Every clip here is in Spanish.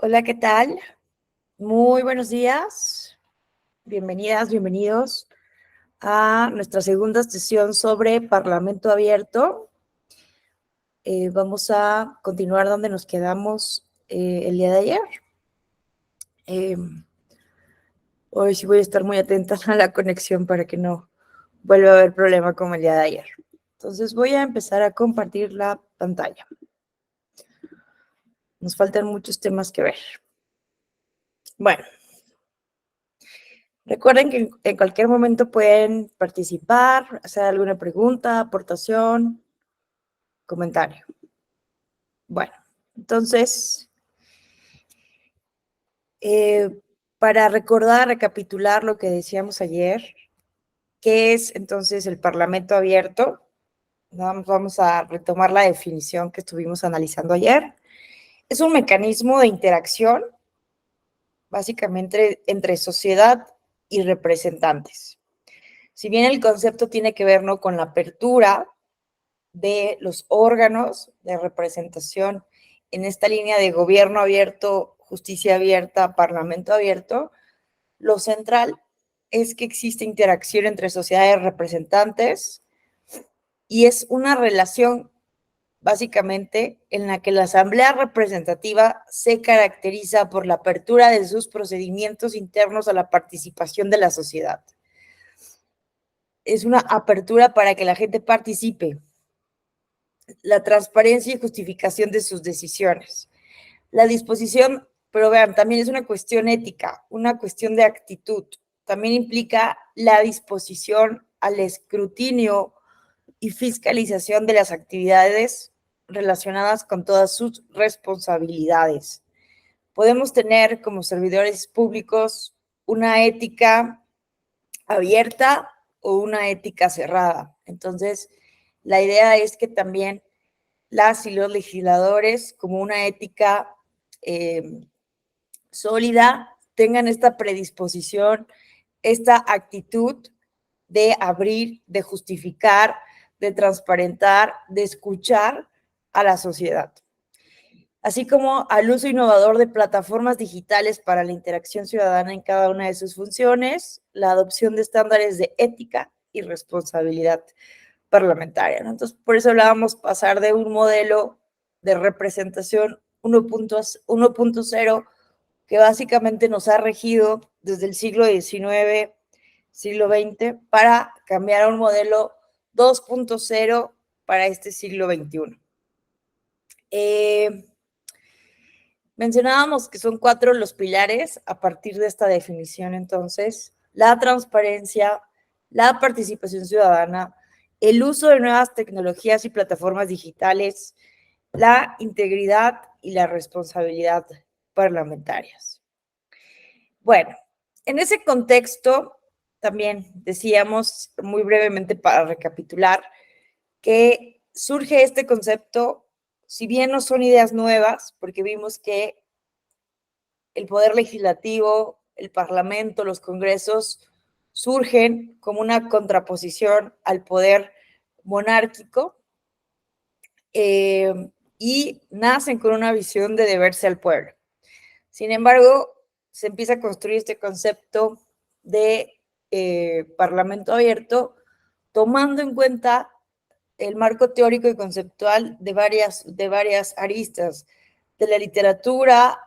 Hola, ¿qué tal? Muy buenos días. Bienvenidas, bienvenidos a nuestra segunda sesión sobre Parlamento Abierto. Vamos a continuar donde nos quedamos el día de ayer. Hoy sí voy a estar muy atenta a la conexión para que no vuelva a haber problema como el día de ayer. Entonces voy a empezar a compartir la pantalla. Nos faltan muchos temas que ver. Bueno. Recuerden que en cualquier momento pueden participar, hacer alguna pregunta, aportación, comentario. Bueno, entonces, para recordar, recapitular lo que decíamos ayer, ¿qué es entonces el Parlamento Abierto? Vamos a retomar la definición que estuvimos analizando ayer. Es un mecanismo de interacción, básicamente, entre sociedad y representantes. Si bien el concepto tiene que ver, ¿no?, con la apertura de los órganos de representación en esta línea de gobierno abierto, justicia abierta, parlamento abierto, lo central es que existe interacción entre sociedades representantes y es una relación básicamente en la que la asamblea representativa se caracteriza por la apertura de sus procedimientos internos a la participación de la sociedad. Es una apertura para que la gente participe, la transparencia y justificación de sus decisiones. La disposición, pero vean, también es una cuestión ética, una cuestión de actitud. También implica la disposición al escrutinio y fiscalización de las actividades relacionadas con todas sus responsabilidades. Podemos tener como servidores públicos una ética abierta o una ética cerrada. Entonces, la idea es que también las y los legisladores, como una ética sólida, tengan esta predisposición, esta actitud de abrir, de justificar, de transparentar, de escuchar a la sociedad. Así como al uso innovador de plataformas digitales para la interacción ciudadana en cada una de sus funciones, la adopción de estándares de ética y responsabilidad parlamentaria, ¿no? Entonces, por eso hablábamos pasar de un modelo de representación 1.0 que básicamente nos ha regido desde el siglo XIX, siglo XX, para cambiar a un modelo 2.0 para este siglo XXI. Mencionábamos que son 4 los pilares a partir de esta definición, entonces, la transparencia, la participación ciudadana, el uso de nuevas tecnologías y plataformas digitales, la integridad y la responsabilidad parlamentarias. Bueno, en ese contexto, también decíamos muy brevemente para recapitular que surge este concepto, si bien no son ideas nuevas, porque vimos que el poder legislativo, el parlamento, los congresos surgen como una contraposición al poder monárquico y nacen con una visión de deberse al pueblo. Sin embargo, se empieza a construir este concepto de parlamento abierto, tomando en cuenta el marco teórico y conceptual de varias aristas, de la literatura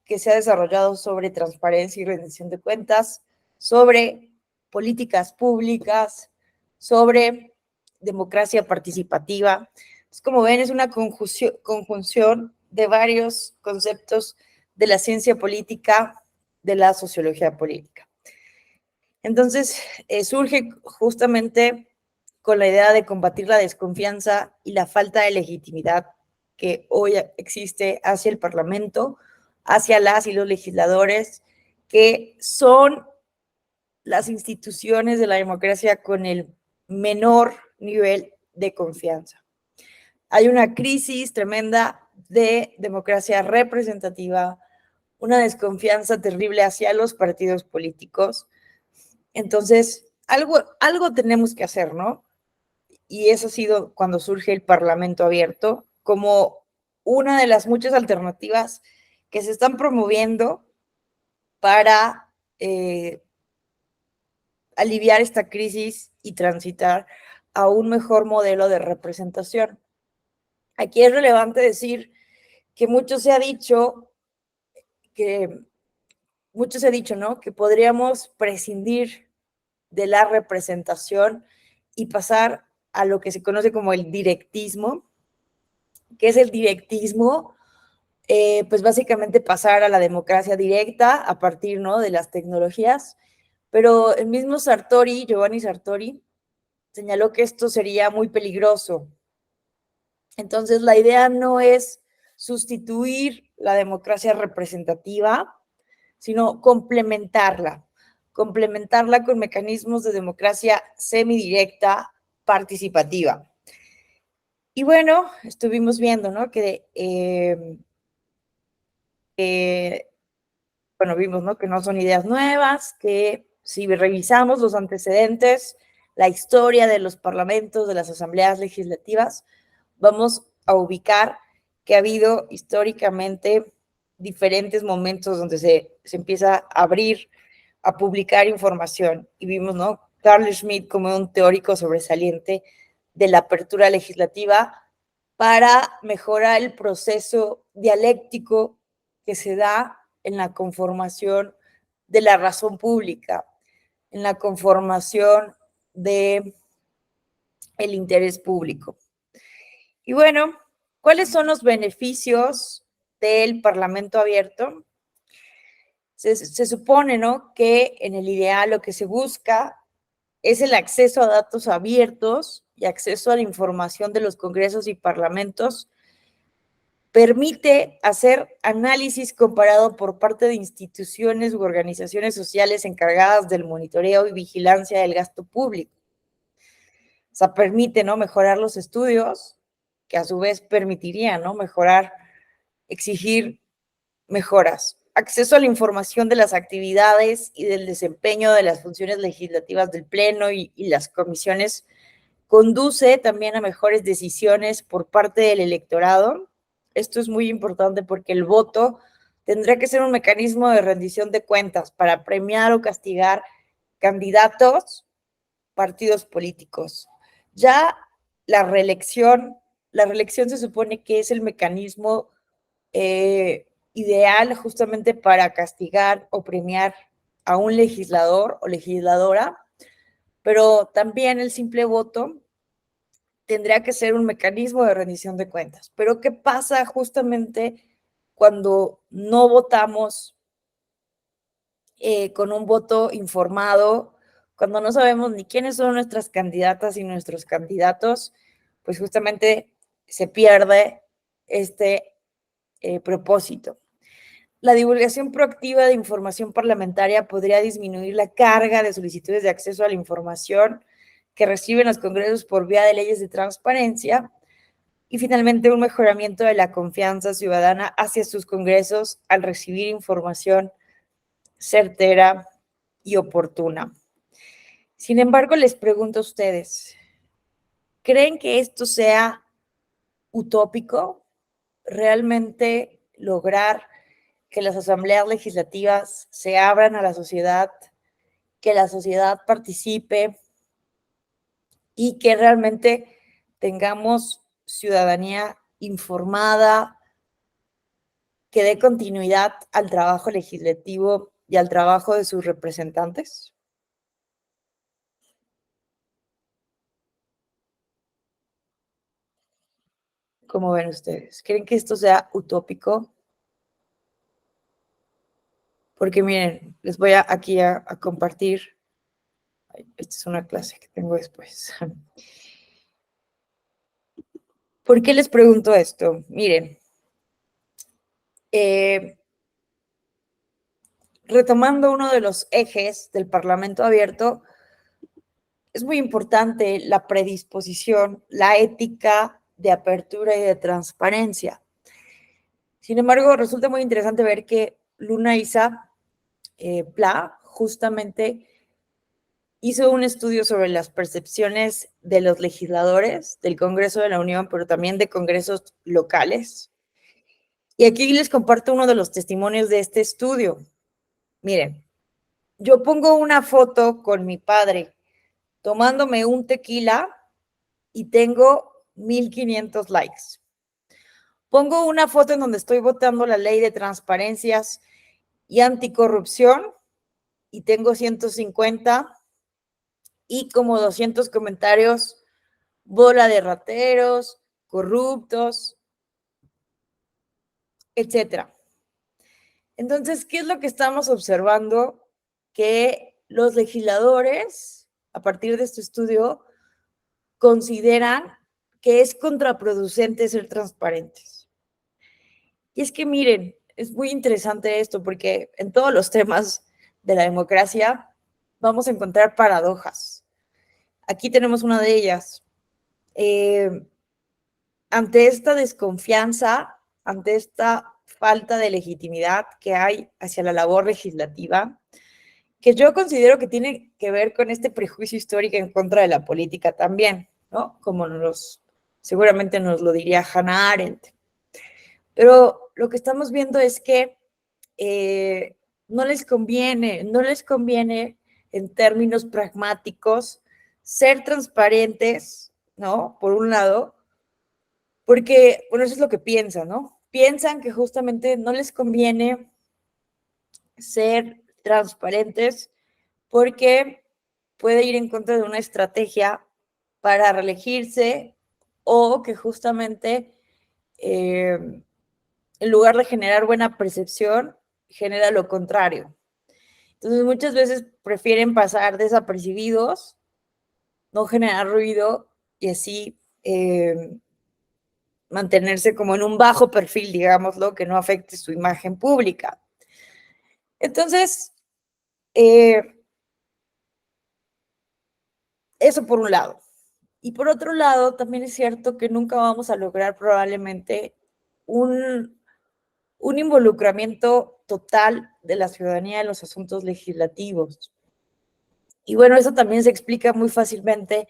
que se ha desarrollado sobre transparencia y rendición de cuentas, sobre políticas públicas, sobre democracia participativa. Entonces, como ven, es una conjunción de varios conceptos de la ciencia política, de la sociología política. Entonces, surge justamente con la idea de combatir la desconfianza y la falta de legitimidad que hoy existe hacia el Parlamento, hacia las y los legisladores, que son las instituciones de la democracia con el menor nivel de confianza. Hay una crisis tremenda de democracia representativa, una desconfianza terrible hacia los partidos políticos. Entonces, algo tenemos que hacer, ¿no? Y eso ha sido cuando surge el Parlamento Abierto como una de las muchas alternativas que se están promoviendo para aliviar esta crisis y transitar a un mejor modelo de representación. Aquí es relevante decir que mucho se ha dicho, ¿no? Que podríamos prescindir de la representación y pasar a lo que se conoce como el directismo. ¿Qué es el directismo? Pues básicamente pasar a la democracia directa a partir, ¿no?, de las tecnologías. Pero el mismo Sartori, Giovanni Sartori, señaló que esto sería muy peligroso. Entonces, la idea no es sustituir la democracia representativa, sino complementarla con mecanismos de democracia semidirecta, participativa. Y bueno, estuvimos viendo, ¿no?, bueno, vimos, ¿no?, que no son ideas nuevas, que si revisamos los antecedentes, la historia de los parlamentos, de las asambleas legislativas, vamos a ubicar que ha habido históricamente diferentes momentos donde se empieza a abrir, a publicar información. Y vimos, ¿no?, Carl Schmitt como un teórico sobresaliente de la apertura legislativa para mejorar el proceso dialéctico que se da en la conformación de la razón pública, en la conformación de el interés público. Y bueno, ¿cuáles son los beneficios del Parlamento abierto? Se supone, ¿no?, que en el ideal lo que se busca es el acceso a datos abiertos y acceso a la información de los congresos y parlamentos. Permite hacer análisis comparado por parte de instituciones u organizaciones sociales encargadas del monitoreo y vigilancia del gasto público. O sea, permite, ¿no?, mejorar los estudios, que a su vez permitiría, ¿no?, exigir mejoras. Acceso a la información de las actividades y del desempeño de las funciones legislativas del Pleno y las comisiones conduce también a mejores decisiones por parte del electorado. Esto es muy importante porque el voto tendrá que ser un mecanismo de rendición de cuentas para premiar o castigar candidatos, partidos políticos. Ya la reelección se supone que es el mecanismo ideal justamente para castigar o premiar a un legislador o legisladora, pero también el simple voto tendría que ser un mecanismo de rendición de cuentas. Pero ¿qué pasa justamente cuando no votamos con un voto informado, cuando no sabemos ni quiénes son nuestras candidatas y nuestros candidatos? Pues justamente se pierde este propósito. La divulgación proactiva de información parlamentaria podría disminuir la carga de solicitudes de acceso a la información que reciben los congresos por vía de leyes de transparencia, y finalmente un mejoramiento de la confianza ciudadana hacia sus congresos al recibir información certera y oportuna. Sin embargo, les pregunto a ustedes, ¿creen que esto sea utópico? ¿Realmente lograr que las asambleas legislativas se abran a la sociedad, que la sociedad participe y que realmente tengamos ciudadanía informada, que dé continuidad al trabajo legislativo y al trabajo de sus representantes? ¿Cómo ven ustedes? ¿Creen que esto sea utópico? Porque miren, les voy aquí a compartir. Esta es una clase que tengo después. ¿Por qué les pregunto esto? Miren, retomando uno de los ejes del Parlamento abierto, es muy importante la predisposición, la ética de apertura y de transparencia. Sin embargo, resulta muy interesante ver que Luna Isa Pla justamente hizo un estudio sobre las percepciones de los legisladores del Congreso de la Unión, pero también de congresos locales. Y aquí les comparto uno de los testimonios de este estudio. Miren, yo pongo una foto con mi padre tomándome un tequila y tengo 1500 likes. Pongo una foto en donde estoy votando la ley de transparencias y anticorrupción y tengo 150 y como 200 comentarios, bola de rateros, corruptos, etcétera. Entonces, ¿qué es lo que estamos observando? Que los legisladores, a partir de este estudio, consideran que es contraproducente ser transparentes. Y es que miren, es muy interesante esto porque en todos los temas de la democracia vamos a encontrar paradojas. Aquí tenemos una de ellas. Ante esta desconfianza, ante esta falta de legitimidad que hay hacia la labor legislativa, que yo considero que tiene que ver con este prejuicio histórico en contra de la política también, ¿no? Como seguramente nos lo diría Hannah Arendt. Pero lo que estamos viendo es que no les conviene en términos pragmáticos ser transparentes, ¿no? Por un lado, porque, bueno, eso es lo que piensan, ¿no? Piensan que justamente no les conviene ser transparentes porque puede ir en contra de una estrategia para reelegirse o que justamente en lugar de generar buena percepción, genera lo contrario. Entonces muchas veces prefieren pasar desapercibidos, no generar ruido y así mantenerse como en un bajo perfil, digámoslo, que no afecte su imagen pública. Entonces, eso por un lado. Y por otro lado, también es cierto que nunca vamos a lograr probablemente un involucramiento total de la ciudadanía en los asuntos legislativos. Y bueno, eso también se explica muy fácilmente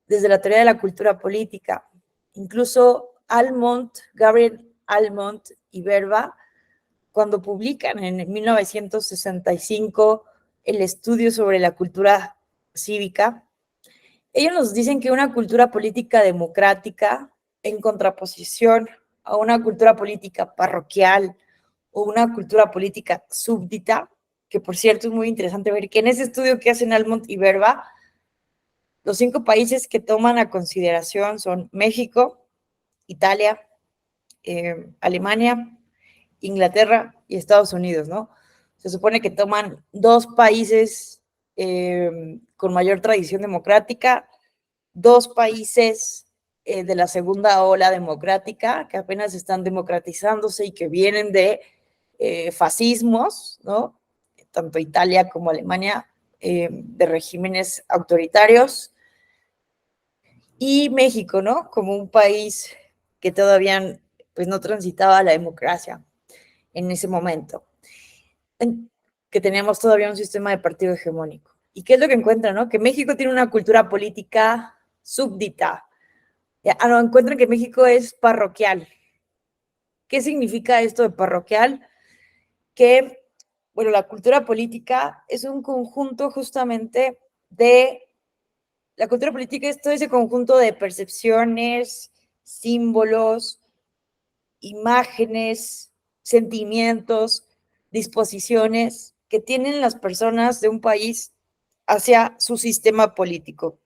desde la teoría de la cultura política. Incluso Gabriel Almont y Verba, cuando publican en 1965 el estudio sobre la cultura cívica, ellos nos dicen que una cultura política democrática, en contraposición a una cultura política parroquial o una cultura política súbdita, que por cierto es muy interesante ver que en ese estudio que hacen Almont y Verba, los 5 países que toman a consideración son México, Italia, Alemania, Inglaterra y Estados Unidos, ¿no? Se supone que toman 2 países con mayor tradición democrática, 2 países de la segunda ola democrática, que apenas están democratizándose y que vienen de fascismos, ¿no? Tanto Italia como Alemania, de regímenes autoritarios, y México, ¿no? Como un país que todavía pues, no transitaba la democracia en ese momento, que teníamos todavía un sistema de partido hegemónico. ¿Y qué es lo que encuentran, no? Que México tiene una cultura política súbdita. No, encuentran que México es parroquial. ¿Qué significa esto de parroquial? Que, bueno, la cultura política es un conjunto justamente de... La cultura política es todo ese conjunto de percepciones, símbolos, imágenes, sentimientos, disposiciones que tienen las personas de un país hacia su sistema político.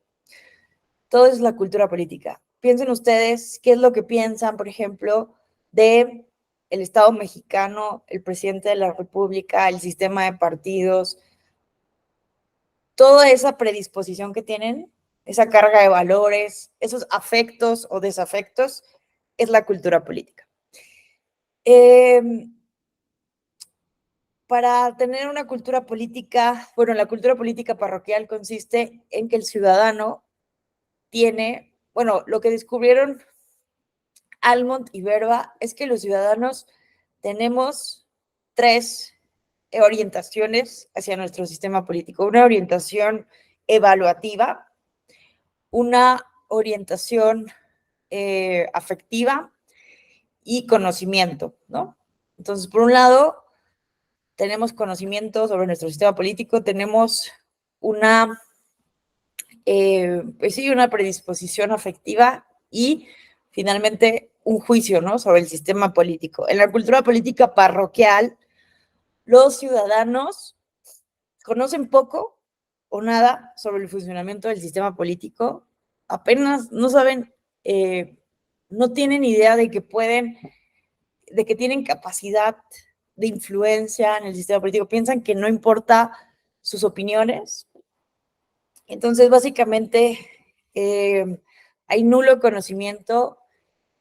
Todo es la cultura política. Piensen ustedes qué es lo que piensan, por ejemplo, de el Estado mexicano, el presidente de la República, el sistema de partidos, toda esa predisposición que tienen, esa carga de valores, esos afectos o desafectos, es la cultura política. Para tener una cultura política, bueno, la cultura política parroquial consiste en que el ciudadano tiene, bueno, lo que descubrieron Almont y Verba es que los ciudadanos tenemos 3 orientaciones hacia nuestro sistema político. Una orientación evaluativa, una orientación afectiva y conocimiento, ¿no? Entonces, por un lado, tenemos conocimiento sobre nuestro sistema político, tenemos una, pues sí, una predisposición afectiva y finalmente un juicio, ¿no? Sobre el sistema político. En la cultura política parroquial, los ciudadanos conocen poco o nada sobre el funcionamiento del sistema político, apenas no saben, no tienen idea de que pueden, de que tienen capacidad de influencia en el sistema político, piensan que no importa sus opiniones. Entonces, básicamente, hay nulo conocimiento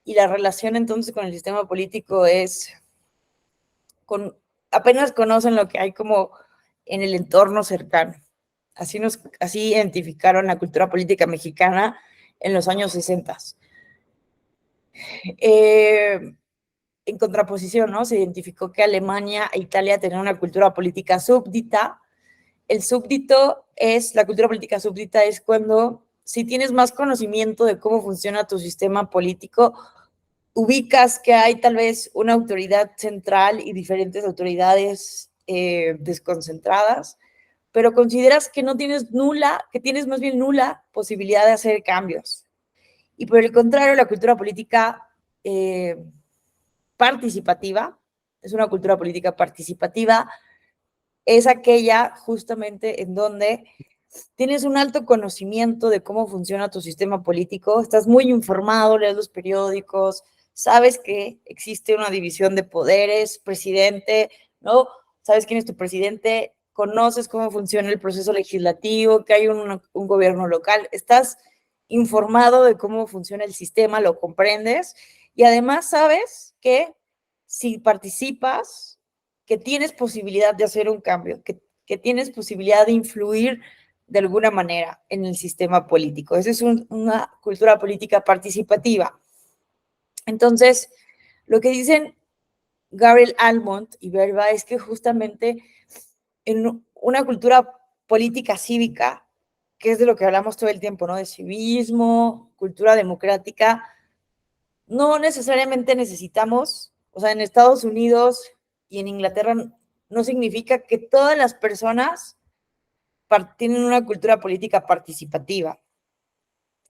y la relación entonces con el sistema político es, apenas conocen lo que hay como en el entorno cercano. Así identificaron la cultura política mexicana en los años 60. En contraposición, ¿no? Se identificó que Alemania e Italia tenían una cultura política súbdita. La cultura política súbdita es cuando, si tienes más conocimiento de cómo funciona tu sistema político, ubicas que hay tal vez una autoridad central y diferentes autoridades desconcentradas, pero consideras que no tienes que tienes más bien nula posibilidad de hacer cambios. Y por el contrario, la cultura política participativa, es una cultura política participativa, es aquella justamente en donde tienes un alto conocimiento de cómo funciona tu sistema político, estás muy informado, lees los periódicos, sabes que existe una división de poderes, presidente, ¿no? Sabes quién es tu presidente, conoces cómo funciona el proceso legislativo, que hay un gobierno local, estás informado de cómo funciona el sistema, lo comprendes y además sabes que si participas, que tienes posibilidad de hacer un cambio, que tienes posibilidad de influir de alguna manera en el sistema político. Esa es una cultura política participativa. Entonces, lo que dicen Gabriel Almond y Verba es que justamente en una cultura política cívica, que es de lo que hablamos todo el tiempo, ¿no? De civismo, cultura democrática, no necesariamente necesitamos, o sea, en Estados Unidos y en Inglaterra no significa que todas las personas tienen una cultura política participativa.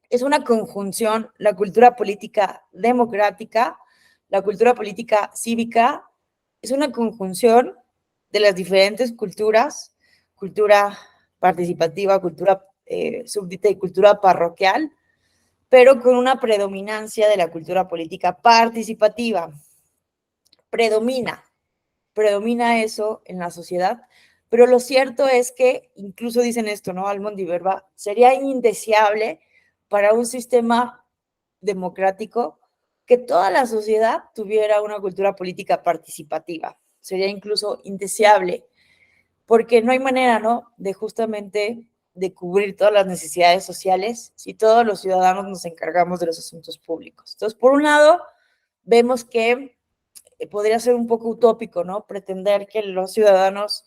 Es una conjunción, la cultura política democrática, la cultura política cívica, es una conjunción de las diferentes culturas, cultura participativa, cultura súbdita y cultura parroquial, pero con una predominancia de la cultura política participativa. Predomina eso en la sociedad, pero lo cierto es que, incluso dicen esto, ¿no? Almond y Verba, sería indeseable para un sistema democrático que toda la sociedad tuviera una cultura política participativa. Sería incluso indeseable, porque no hay manera, ¿no?, de justamente de cubrir todas las necesidades sociales si todos los ciudadanos nos encargamos de los asuntos públicos. Entonces, por un lado, vemos que podría ser un poco utópico, ¿no?, pretender que los ciudadanos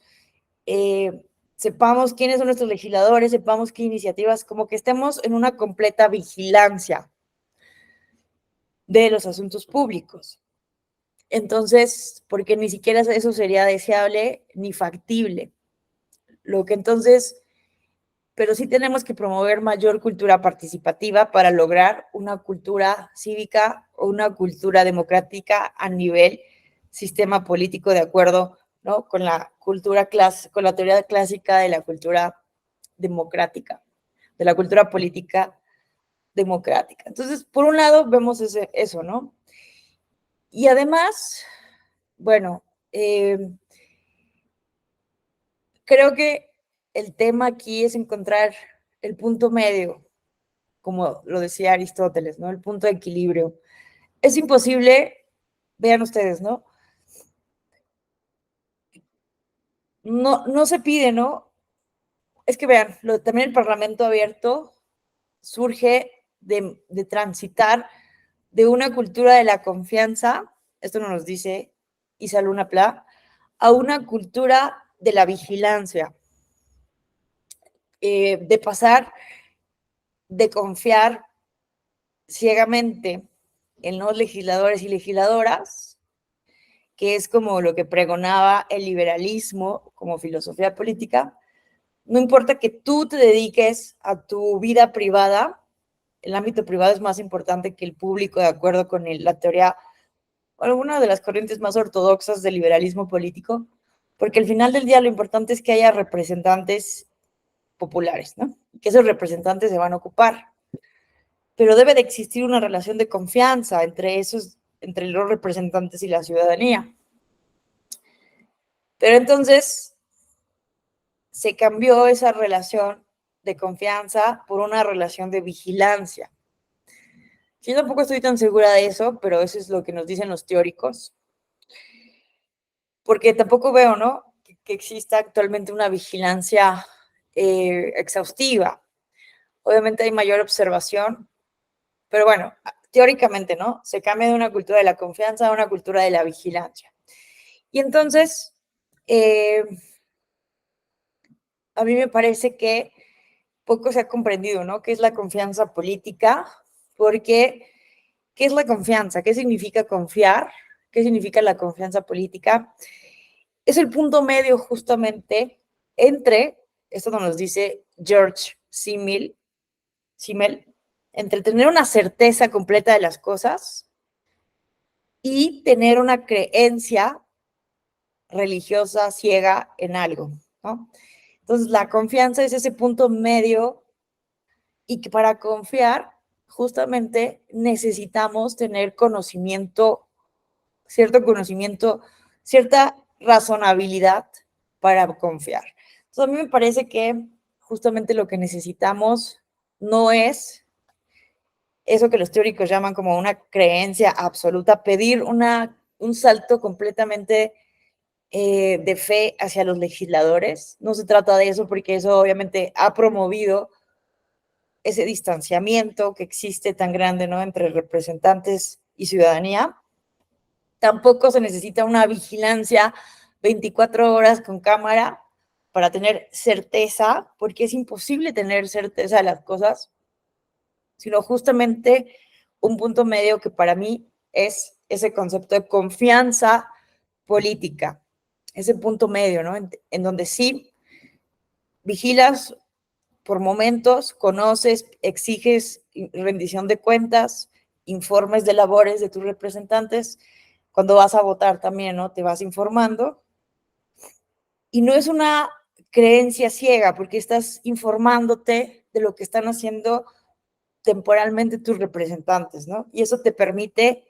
sepamos quiénes son nuestros legisladores, sepamos qué iniciativas, como que estemos en una completa vigilancia de los asuntos públicos. Entonces, porque ni siquiera eso sería deseable ni factible. Lo que entonces, pero sí tenemos que promover mayor cultura participativa para lograr una cultura cívica o una cultura democrática a nivel sistema político, de acuerdo, ¿no?, con la cultura con la teoría clásica de la cultura democrática, de la cultura política democrática. Entonces, por un lado, vemos eso, ¿no? Y además, bueno, creo que el tema aquí es encontrar el punto medio, como lo decía Aristóteles, ¿no? El punto de equilibrio. Es imposible, vean ustedes, ¿no? No se pide, ¿no? Es que vean, también el Parlamento abierto surge de transitar de una cultura de la confianza, esto nos dice Isa Luna Pla, a una cultura de la vigilancia, de pasar de confiar ciegamente en los legisladores y legisladoras, que es como lo que pregonaba el liberalismo como filosofía política. No importa que tú te dediques a tu vida privada, el ámbito privado es más importante que el público, de acuerdo con la teoría, o alguna de las corrientes más ortodoxas del liberalismo político, porque al final del día lo importante es que haya representantes populares, ¿no? Que esos representantes se van a ocupar. Pero debe de existir una relación de confianza entre los representantes y la ciudadanía. Pero entonces se cambió esa relación de confianza por una relación de vigilancia. Yo tampoco estoy tan segura de eso, pero eso es lo que nos dicen los teóricos. Porque tampoco veo, ¿no?, que exista actualmente una vigilancia exhaustiva. Obviamente hay mayor observación, pero bueno, teóricamente, ¿no? Se cambia de una cultura de la confianza a una cultura de la vigilancia. Y entonces, a mí me parece que poco se ha comprendido, ¿no?, qué es la confianza política, porque ¿qué es la confianza? ¿Qué significa confiar? ¿Qué significa la confianza política? Es el punto medio justamente entre, esto nos dice George Simmel, entre tener una certeza completa de las cosas y tener una creencia religiosa ciega en algo, ¿no? Entonces, la confianza es ese punto medio y que para confiar justamente necesitamos tener conocimiento, cierto conocimiento, cierta razonabilidad para confiar. Entonces, a mí me parece que justamente lo que necesitamos no es eso que los teóricos llaman como una creencia absoluta, pedir un salto completamente de fe hacia los legisladores. No se trata de eso porque eso obviamente ha promovido ese distanciamiento que existe tan grande, ¿no?, entre representantes y ciudadanía. Tampoco se necesita una vigilancia 24 horas con cámara para tener certeza, porque es imposible tener certeza de las cosas, sino justamente un punto medio que para mí es ese concepto de confianza política, ese punto medio, ¿no?, en donde sí vigilas por momentos, conoces, exiges rendición de cuentas, informes de labores de tus representantes. Cuando vas a votar también, ¿no?, te vas informando. Y no es una creencia ciega, porque estás informándote de lo que están haciendo temporalmente tus representantes, ¿no? Y eso te permite,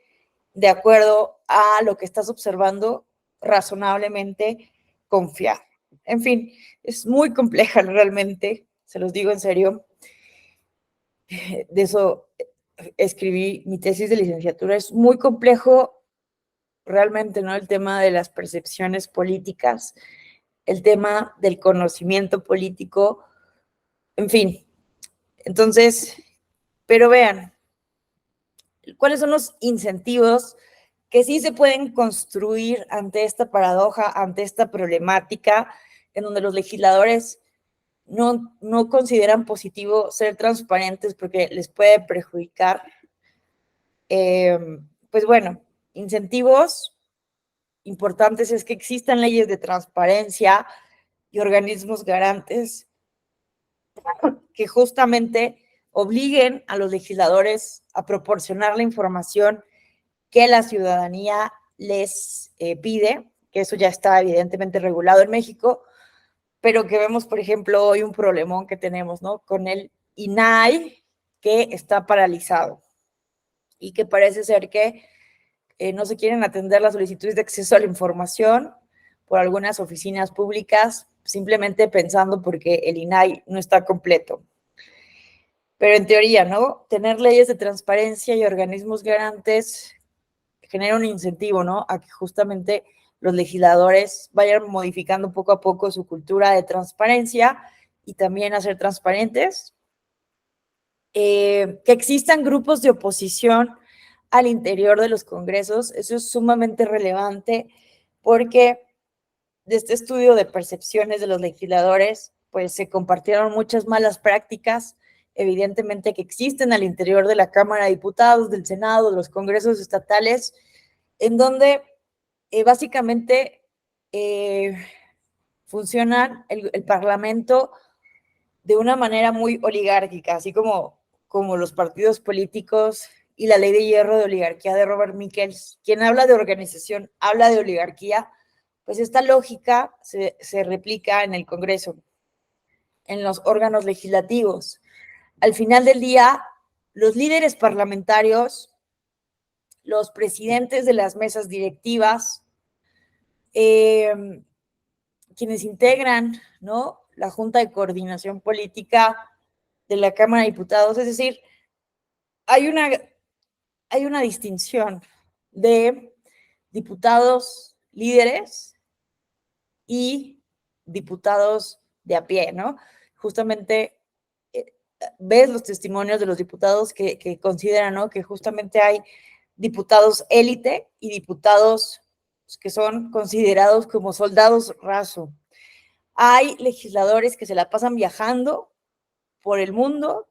de acuerdo a lo que estás observando, razonablemente confiar. En fin, es muy compleja realmente, se los digo en serio. De eso escribí mi tesis de licenciatura. Es muy complejo realmente, ¿no?, el tema de las percepciones políticas, el tema del conocimiento político, en fin. Entonces, pero vean, ¿cuáles son los incentivos que sí se pueden construir ante esta paradoja, ante esta problemática, en donde los legisladores no consideran positivo ser transparentes porque les puede perjudicar? Pues bueno, incentivos importantes es que existan leyes de transparencia y organismos garantes que justamente obliguen a los legisladores a proporcionar la información que la ciudadanía les pide, que eso ya está evidentemente regulado en México, pero que vemos, por ejemplo, hoy un problemón que tenemos, ¿no?, con el INAI, que está paralizado y que parece ser que no se quieren atender las solicitudes de acceso a la información por algunas oficinas públicas, simplemente pensando porque el INAI no está completo. Pero en teoría, ¿no?, tener leyes de transparencia y organismos garantes genera un incentivo, ¿no?, a que justamente los legisladores vayan modificando poco a poco su cultura de transparencia y también a ser transparentes. Que existan grupos de oposición al interior de los congresos, eso es sumamente relevante porque de este estudio de percepciones de los legisladores, pues se compartieron muchas malas prácticas evidentemente, que existen al interior de la Cámara de Diputados, del Senado, de los congresos estatales, en donde básicamente funciona el Parlamento de una manera muy oligárquica, así como los partidos políticos y la ley de hierro de oligarquía de Robert Michels. Quien habla de organización habla de oligarquía, pues esta lógica se replica en el Congreso, en los órganos legislativos. Al final del día, los líderes parlamentarios, los presidentes de las mesas directivas, quienes integran, ¿no?, la Junta de Coordinación Política de la Cámara de Diputados, es decir, hay una distinción de diputados líderes y diputados de a pie, ¿no? Justamente ves los testimonios de los diputados que consideran, ¿no?, que justamente hay diputados élite y diputados que son considerados como soldados raso. Hay legisladores que se la pasan viajando por el mundo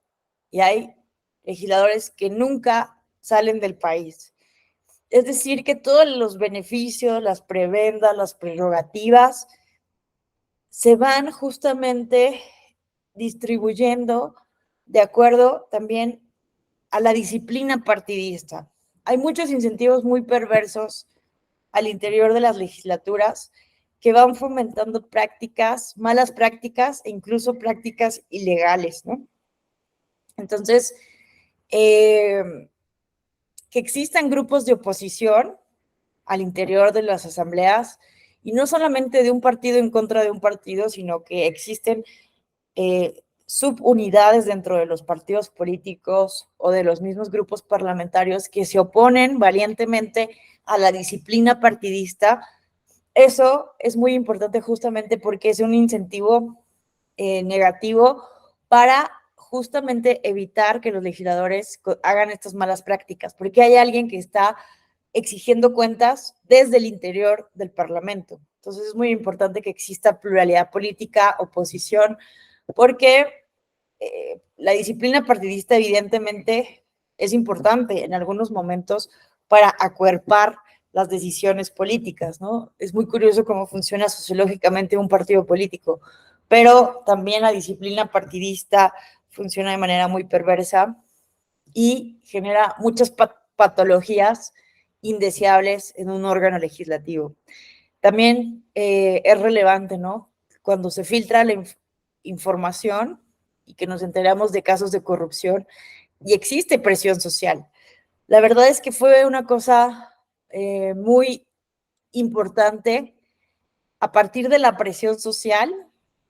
y hay legisladores que nunca salen del país. Es decir, que todos los beneficios, las prebendas, las prerrogativas se van justamente distribuyendo de acuerdo también a la disciplina partidista. Hay muchos incentivos muy perversos al interior de las legislaturas que van fomentando prácticas, malas prácticas e incluso prácticas ilegales, ¿no? Entonces, que existan grupos de oposición al interior de las asambleas, y no solamente de un partido en contra de un partido, sino que existen subunidades dentro de los partidos políticos o de los mismos grupos parlamentarios que se oponen valientemente a la disciplina partidista. Eso es muy importante justamente porque es un incentivo negativo para justamente evitar que los legisladores hagan estas malas prácticas, porque hay alguien que está exigiendo cuentas desde el interior del Parlamento. Entonces es muy importante que exista pluralidad política, oposición, porque la disciplina partidista evidentemente es importante en algunos momentos para acuerpar las decisiones políticas, ¿no? Es muy curioso cómo funciona sociológicamente un partido político, pero también la disciplina partidista funciona de manera muy perversa y genera muchas patologías indeseables en un órgano legislativo. También es relevante, ¿no?, cuando se filtra la información y que nos enteramos de casos de corrupción y existe presión social. La verdad es que fue una cosa muy importante a partir de la presión social,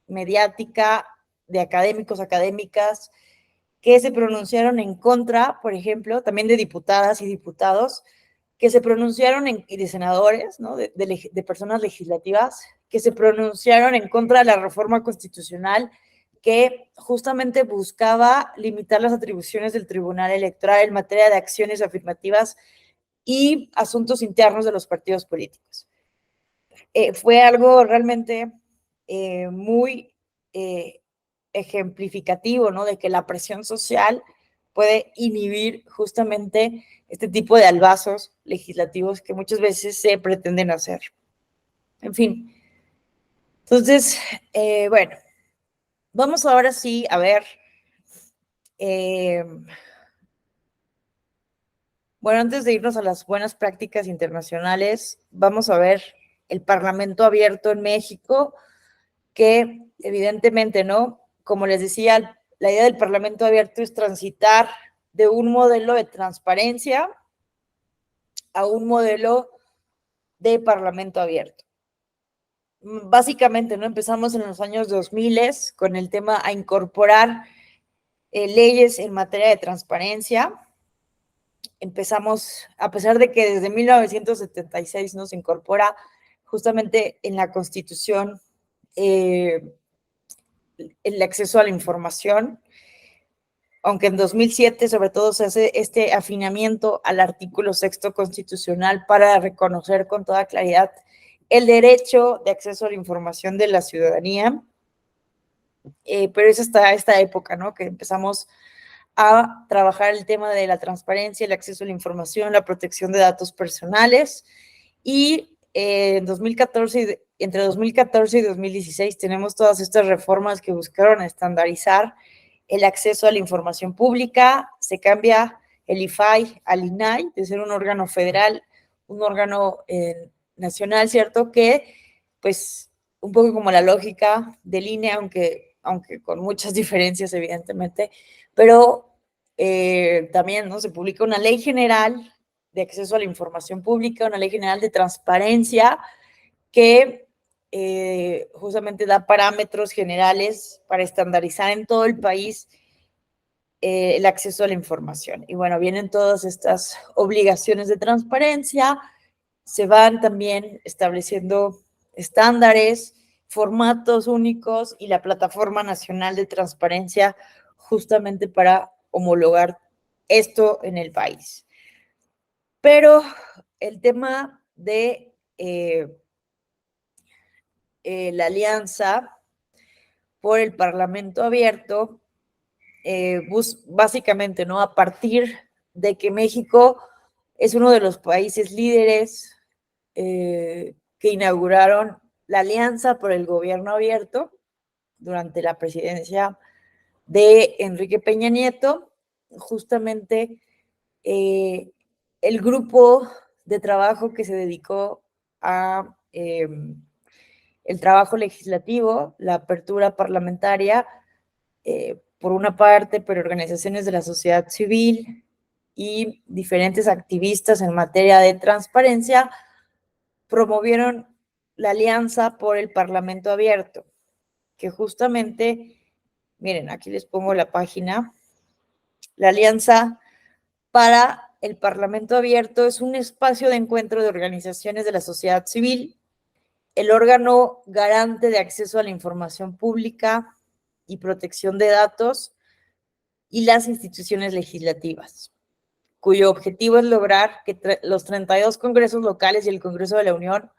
mediática, de académicos, académicas, que se pronunciaron en contra, por ejemplo, también de diputadas y diputados, que se pronunciaron, y de senadores, ¿no?, de personas legislativas, que se pronunciaron en contra de la reforma constitucional que justamente buscaba limitar las atribuciones del Tribunal Electoral en materia de acciones afirmativas y asuntos internos de los partidos políticos. Fue algo realmente muy ejemplificativo, ¿no?, de que la presión social puede inhibir justamente este tipo de albazos legislativos que muchas veces se pretenden hacer. En fin. Entonces, bueno, vamos ahora sí a ver, bueno, antes de irnos a las buenas prácticas internacionales, vamos a ver el Parlamento abierto en México, que evidentemente, ¿no?, como les decía, la idea del Parlamento abierto es transitar de un modelo de transparencia a un modelo de Parlamento abierto. Básicamente, ¿no?, empezamos en los años 2000 con el tema a incorporar leyes en materia de transparencia. Empezamos, a pesar de que desde 1976 nos incorpora justamente en la Constitución el acceso a la información, aunque en 2007 sobre todo se hace este afinamiento al artículo 6º constitucional para reconocer con toda claridad el derecho de acceso a la información de la ciudadanía. pero es hasta esta época, ¿no? Que empezamos a trabajar el tema de la transparencia, el acceso a la información, la protección de datos personales. Y en 2014, entre 2014 y 2016 tenemos todas estas reformas que buscaron estandarizar el acceso a la información pública. Se cambia el IFAI al INAI, de ser un órgano federal, un órgano nacional, ¿cierto? Que, pues, un poco como la lógica del INE, aunque con muchas diferencias, evidentemente, pero también, ¿no? Se publica una ley general de acceso a la información pública, una ley general de transparencia que justamente da parámetros generales para estandarizar en todo el país el acceso a la información. Y bueno, vienen todas estas obligaciones de transparencia, se van también estableciendo estándares, formatos únicos y la Plataforma Nacional de Transparencia justamente para homologar esto en el país. Pero el tema de la alianza por el Parlamento abierto, básicamente, ¿no? A partir de que México es uno de los países líderes que inauguraron la alianza por el gobierno abierto durante la presidencia de Enrique Peña Nieto, justamente el grupo de trabajo que se dedicó a el trabajo legislativo, la apertura parlamentaria, por una parte, pero organizaciones de la sociedad civil y diferentes activistas en materia de transparencia promovieron la Alianza por el Parlamento Abierto, que justamente, miren, aquí les pongo la página. La Alianza para el Parlamento Abierto es un espacio de encuentro de organizaciones de la sociedad civil, el órgano garante de acceso a la información pública y protección de datos, y las instituciones legislativas, cuyo objetivo es lograr que los 32 congresos locales y el Congreso de la Unión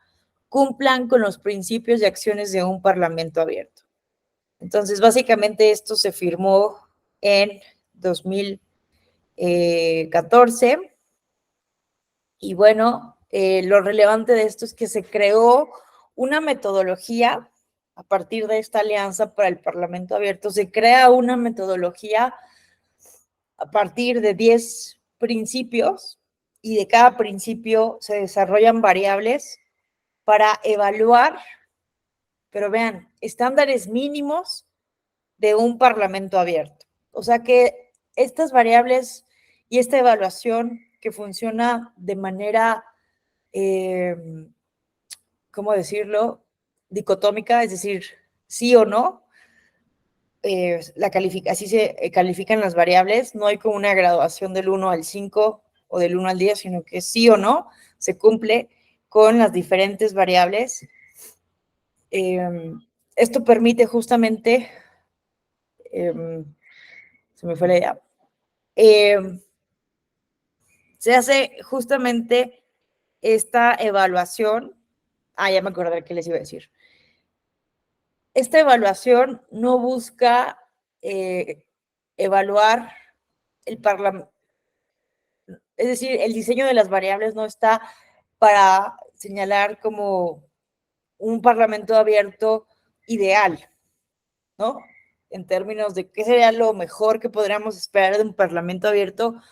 cumplan con los principios y acciones de un Parlamento abierto. Entonces, básicamente esto se firmó en 2014 y bueno, lo relevante de esto es que se creó una metodología a partir de esta alianza para el Parlamento abierto, se crea una metodología a partir de 10 principios y de cada principio se desarrollan variables para evaluar, pero vean, estándares mínimos de un parlamento abierto. O sea que estas variables y esta evaluación que funciona de manera, ¿cómo decirlo? Dicotómica, es decir, sí o no, así se califican las variables, no hay como una graduación del 1 al 5 o del 1 al 10, sino que sí o no se cumple con las diferentes variables. Esto permite justamente, se me fue la idea, se hace justamente esta evaluación, ya me acordé qué les iba a decir. Esta evaluación no busca evaluar el Parlamento, es decir, el diseño de las variables no está para señalar como un parlamento abierto ideal, ¿no? En términos de qué sería lo mejor que podríamos esperar de un parlamento abierto,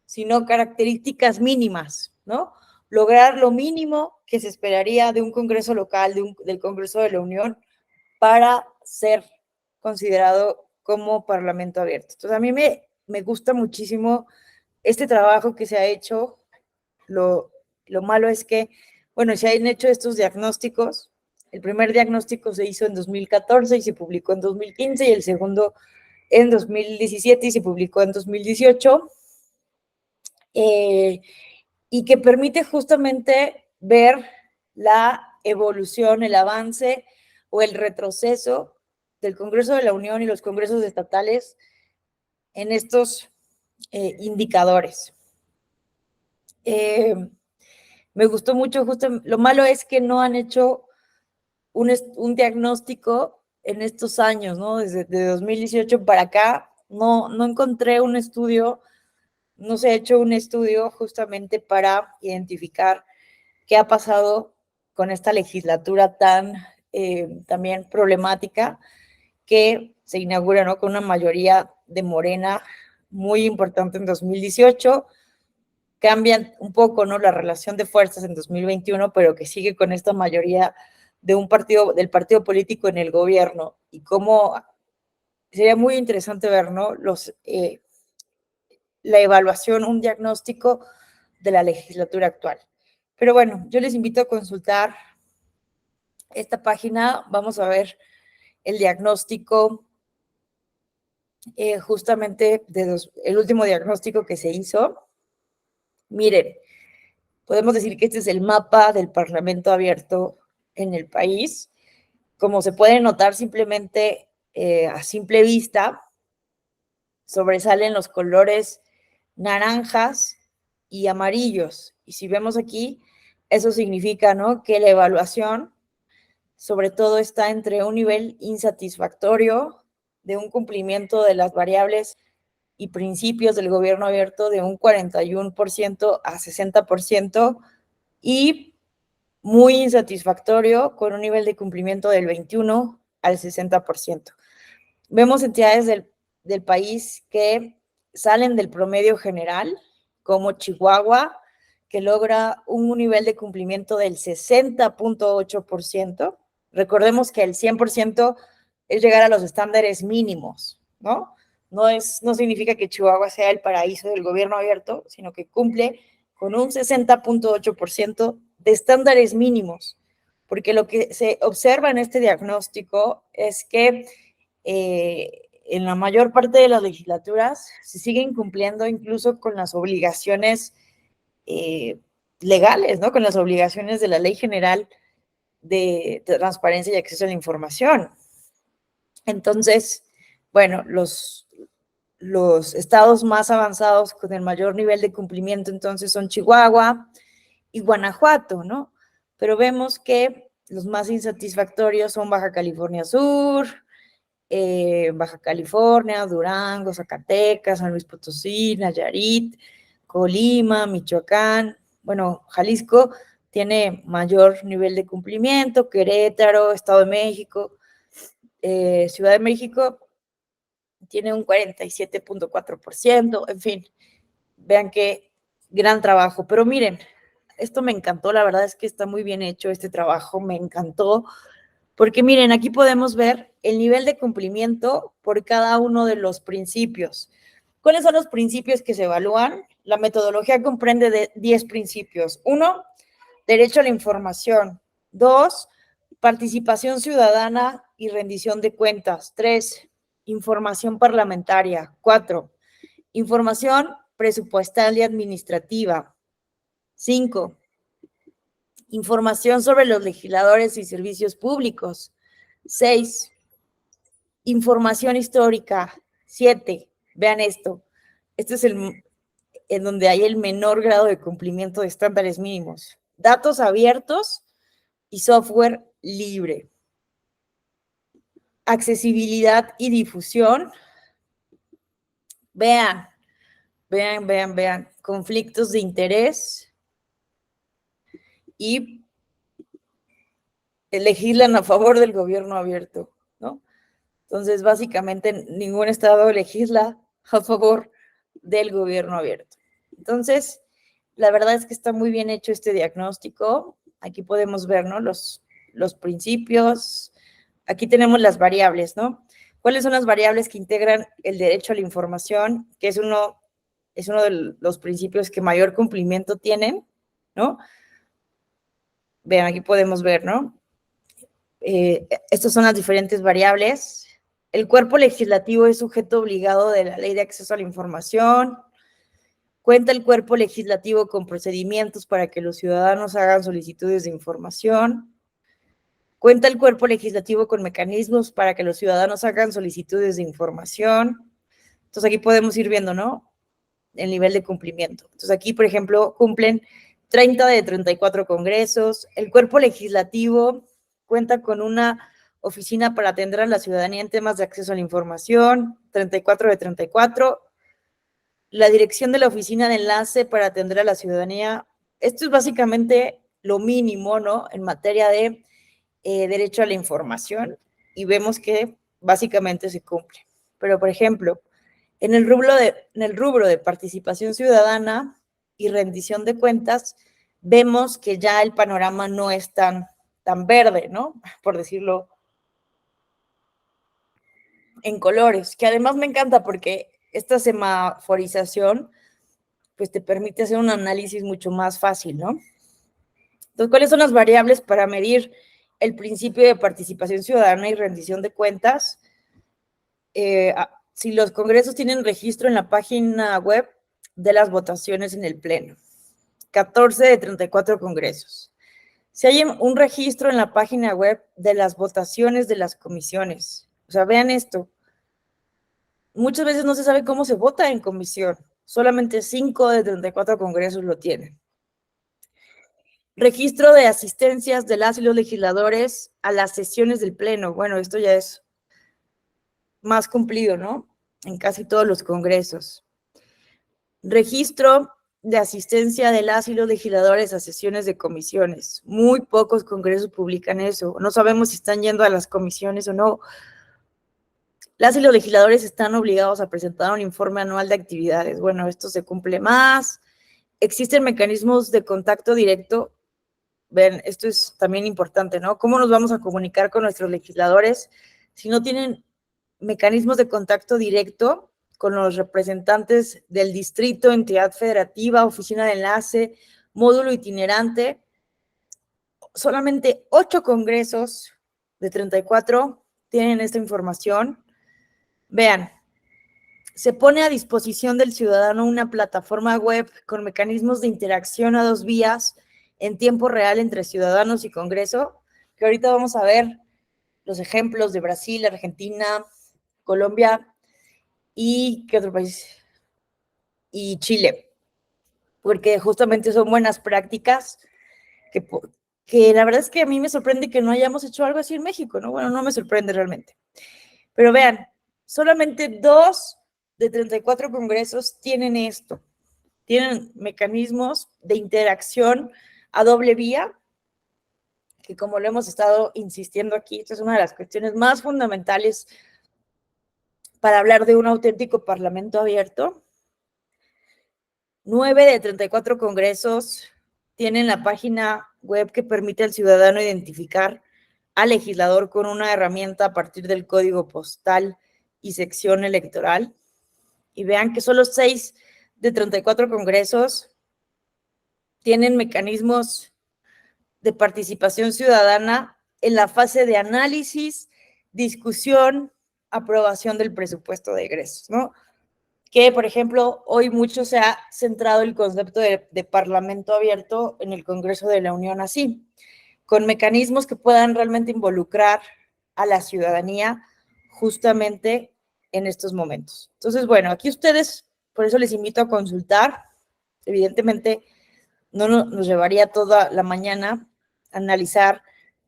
sino características mínimas, ¿no? Lograr lo mínimo que se esperaría de un Congreso local, del Congreso de la Unión, para ser considerado como parlamento abierto. Entonces, a mí me gusta muchísimo este trabajo que se ha hecho. Lo malo es que, bueno, se han hecho estos diagnósticos. El primer diagnóstico se hizo en 2014 y se publicó en 2015, y el segundo en 2017 y se publicó en 2018. Y que permite justamente ver la evolución, el avance o el retroceso del Congreso de la Unión y los congresos estatales en estos indicadores. Me gustó mucho, justo lo malo es que no han hecho un diagnóstico en estos años, ¿no? Desde de 2018 para acá, no encontré un estudio, no se ha hecho un estudio justamente para identificar qué ha pasado con esta legislatura tan también problemática que se inaugura, ¿no? Con una mayoría de Morena muy importante en 2018, cambian un poco, ¿no? La relación de fuerzas en 2021, pero que sigue con esta mayoría de un partido, del partido político en el gobierno, y cómo sería muy interesante ver, ¿no? La evaluación, un diagnóstico de la legislatura actual. Pero bueno, yo les invito a consultar esta página. Vamos a ver el diagnóstico, justamente el último diagnóstico que se hizo. Miren, podemos decir que este es el mapa del Parlamento abierto en el país. Como se puede notar, simplemente a simple vista sobresalen los colores naranjas y amarillos. Y si vemos aquí, eso significa, ¿no?, que la evaluación sobre todo está entre un nivel insatisfactorio de un cumplimiento de las variables y principios del gobierno abierto de un 41% a 60%, y muy insatisfactorio con un nivel de cumplimiento del 21 al 60%. Vemos entidades del país que salen del promedio general, como Chihuahua, que logra un nivel de cumplimiento del 60.8%. Recordemos que el 100% es llegar a los estándares mínimos, ¿no? No significa que Chihuahua sea el paraíso del gobierno abierto, sino que cumple con un 60.8% de estándares mínimos, porque lo que se observa en este diagnóstico es que en la mayor parte de las legislaturas se siguen cumpliendo incluso con las obligaciones legales, ¿no? Con las obligaciones de la Ley General de Transparencia y Acceso a la Información. Entonces, bueno, los estados más avanzados con el mayor nivel de cumplimiento entonces son Chihuahua y Guanajuato, ¿no? Pero vemos que los más insatisfactorios son Baja California Sur, Baja California, Durango, Zacatecas, San Luis Potosí, Nayarit, Colima, Michoacán. Bueno, Jalisco tiene mayor nivel de cumplimiento, Querétaro, Estado de México, Ciudad de México tiene un 47.4%, en fin, vean qué gran trabajo. Pero miren, esto me encantó, la verdad es que está muy bien hecho este trabajo, me encantó, porque miren, aquí podemos ver el nivel de cumplimiento por cada uno de los principios. ¿Cuáles son los principios que se evalúan? La metodología comprende de 10 principios. 1, derecho a la información. 2, participación ciudadana y rendición de cuentas. 3, información parlamentaria. 4, información presupuestal y administrativa. 5, información sobre los legisladores y servicios públicos. 6, información histórica. 7, vean esto, este es en donde hay el menor grado de cumplimiento de estándares mínimos. Datos abiertos y software libre. Accesibilidad y difusión. Vean, conflictos de interés y legislan a favor del gobierno abierto, ¿no? Entonces, básicamente, ningún estado legisla a favor del gobierno abierto. Entonces, la verdad es que está muy bien hecho este diagnóstico. Aquí podemos ver, ¿no?, los principios. Aquí tenemos las variables, ¿no? ¿Cuáles son las variables que integran el derecho a la información? Que es uno de los principios que mayor cumplimiento tienen, ¿no? Vean, aquí podemos ver, ¿no? Estas son las diferentes variables. El cuerpo legislativo es sujeto obligado de la Ley de Acceso a la Información. Cuenta el cuerpo legislativo con procedimientos para que los ciudadanos hagan solicitudes de información. Cuenta el cuerpo legislativo con mecanismos para que los ciudadanos hagan solicitudes de información. Entonces aquí podemos ir viendo, ¿no?, el nivel de cumplimiento. Entonces aquí, por ejemplo, cumplen 30 de 34 congresos. El cuerpo legislativo cuenta con una oficina para atender a la ciudadanía en temas de acceso a la información, 34 de 34, la dirección de la oficina de enlace para atender a la ciudadanía. Esto es básicamente lo mínimo, ¿no? En materia de derecho a la información, y vemos que básicamente se cumple. Pero, por ejemplo, en el rubro de participación ciudadana y rendición de cuentas, vemos que ya el panorama no es tan verde, ¿no? Por decirlo en colores, que además me encanta porque esta semaforización pues te permite hacer un análisis mucho más fácil, ¿no? Entonces, ¿cuáles son las variables para medir el principio de participación ciudadana y rendición de cuentas? Si los congresos tienen registro en la página web de las votaciones en el Pleno. 14 de 34 congresos. Si hay un registro en la página web de las votaciones de las comisiones. O sea, vean esto. Muchas veces no se sabe cómo se vota en comisión. Solamente 5 de 34 congresos lo tienen. Registro de asistencias de las y los legisladores a las sesiones del Pleno. Bueno, esto ya es más cumplido, ¿no? En casi todos los congresos. Registro de asistencia de las y los legisladores a sesiones de comisiones. Muy pocos congresos publican eso. No sabemos si están yendo a las comisiones o no. Las y los legisladores están obligados a presentar un informe anual de actividades. Bueno, esto se cumple más. Existen mecanismos de contacto directo. Ven, esto es también importante, ¿no? ¿Cómo nos vamos a comunicar con nuestros legisladores si no tienen mecanismos de contacto directo con los representantes del distrito, entidad federativa, oficina de enlace, módulo itinerante? Solamente 8 congresos de 34 tienen esta información. Vean, se pone a disposición del ciudadano una plataforma web con mecanismos de interacción a 2 vías en tiempo real entre ciudadanos y Congreso, que ahorita vamos a ver los ejemplos de Brasil, Argentina, Colombia y ¿qué otro país? Y Chile, porque justamente son buenas prácticas que la verdad es que a mí me sorprende que no hayamos hecho algo así en México, ¿no? Bueno, no me sorprende realmente. Pero vean, solamente 2 de 34 congresos tienen esto. Tienen mecanismos de interacción a doble vía, que como lo hemos estado insistiendo aquí, esta es una de las cuestiones más fundamentales para hablar de un auténtico parlamento abierto. 9 de 34 congresos tienen la página web que permite al ciudadano identificar al legislador con una herramienta a partir del código postal y sección electoral. Y vean que solo 6 de 34 congresos tienen mecanismos de participación ciudadana en la fase de análisis, discusión, aprobación del presupuesto de egresos, ¿no? Que, por ejemplo, hoy mucho se ha centrado el concepto de parlamento abierto en el Congreso de la Unión así, con mecanismos que puedan realmente involucrar a la ciudadanía justamente en estos momentos. Entonces, bueno, aquí ustedes, por eso les invito a consultar. Evidentemente, no nos llevaría toda la mañana a analizar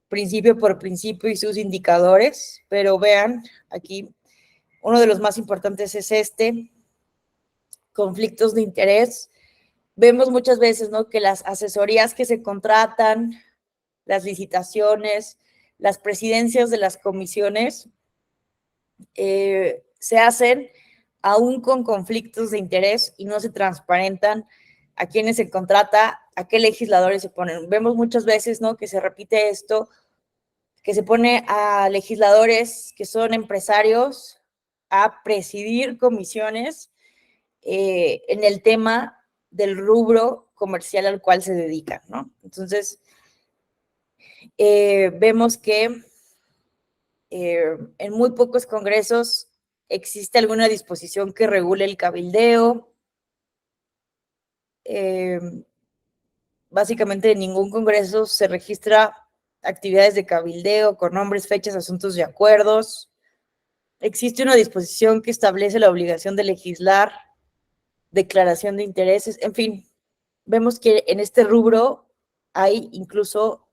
principio por principio y sus indicadores, pero vean, aquí uno de los más importantes es conflictos de interés. Vemos muchas veces, ¿no?, que las asesorías que se contratan, las licitaciones, las presidencias de las comisiones se hacen aún con conflictos de interés y no se transparentan a quiénes se contrata, a qué legisladores se ponen. Vemos muchas veces, ¿no?, que se repite esto, que se pone a legisladores que son empresarios a presidir comisiones en el tema del rubro comercial al cual se dedican, ¿no? Entonces, vemos que en muy pocos congresos existe alguna disposición que regule el cabildeo. Básicamente en ningún congreso se registra actividades de cabildeo con nombres, fechas, asuntos y acuerdos. Existe una disposición que establece la obligación de legislar, declaración de intereses, en fin, vemos que en este rubro hay incluso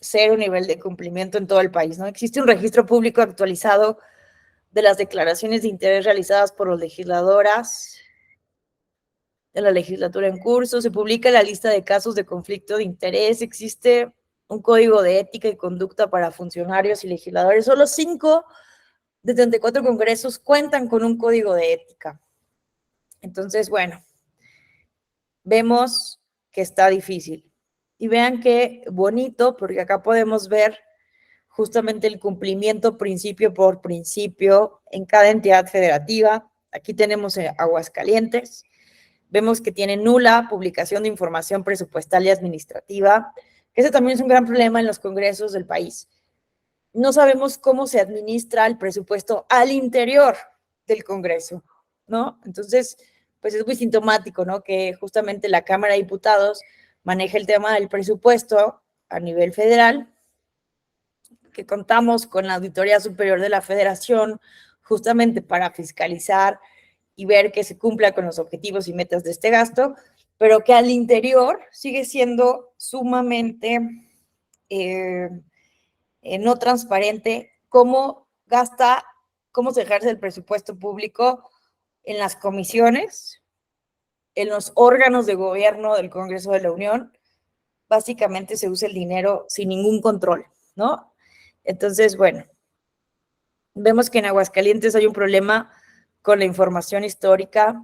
cero nivel de cumplimiento en todo el país, ¿no? Existe un registro público actualizado de las declaraciones de interés realizadas por las legisladoras de la legislatura en curso, se publica la lista de casos de conflicto de interés, existe un código de ética y conducta para funcionarios y legisladores. Solo 5 de 34 congresos cuentan con un código de ética. Entonces, bueno, vemos que está difícil. Y vean qué bonito, porque acá podemos ver justamente el cumplimiento principio por principio en cada entidad federativa. Aquí tenemos Aguascalientes. Vemos que tiene nula publicación de información presupuestal y administrativa, que ese también es un gran problema en los congresos del país. No sabemos cómo se administra el presupuesto al interior del Congreso, ¿no? Entonces, pues es muy sintomático, ¿no? Que justamente la Cámara de Diputados maneja el tema del presupuesto a nivel federal, que contamos con la Auditoría Superior de la Federación justamente para fiscalizar y ver que se cumpla con los objetivos y metas de este gasto, pero que al interior sigue siendo sumamente no transparente cómo gasta, cómo se ejerce el presupuesto público en las comisiones, en los órganos de gobierno del Congreso de la Unión. Básicamente se usa el dinero sin ningún control, ¿no? Entonces, bueno, vemos que en Aguascalientes hay un problema con la información histórica.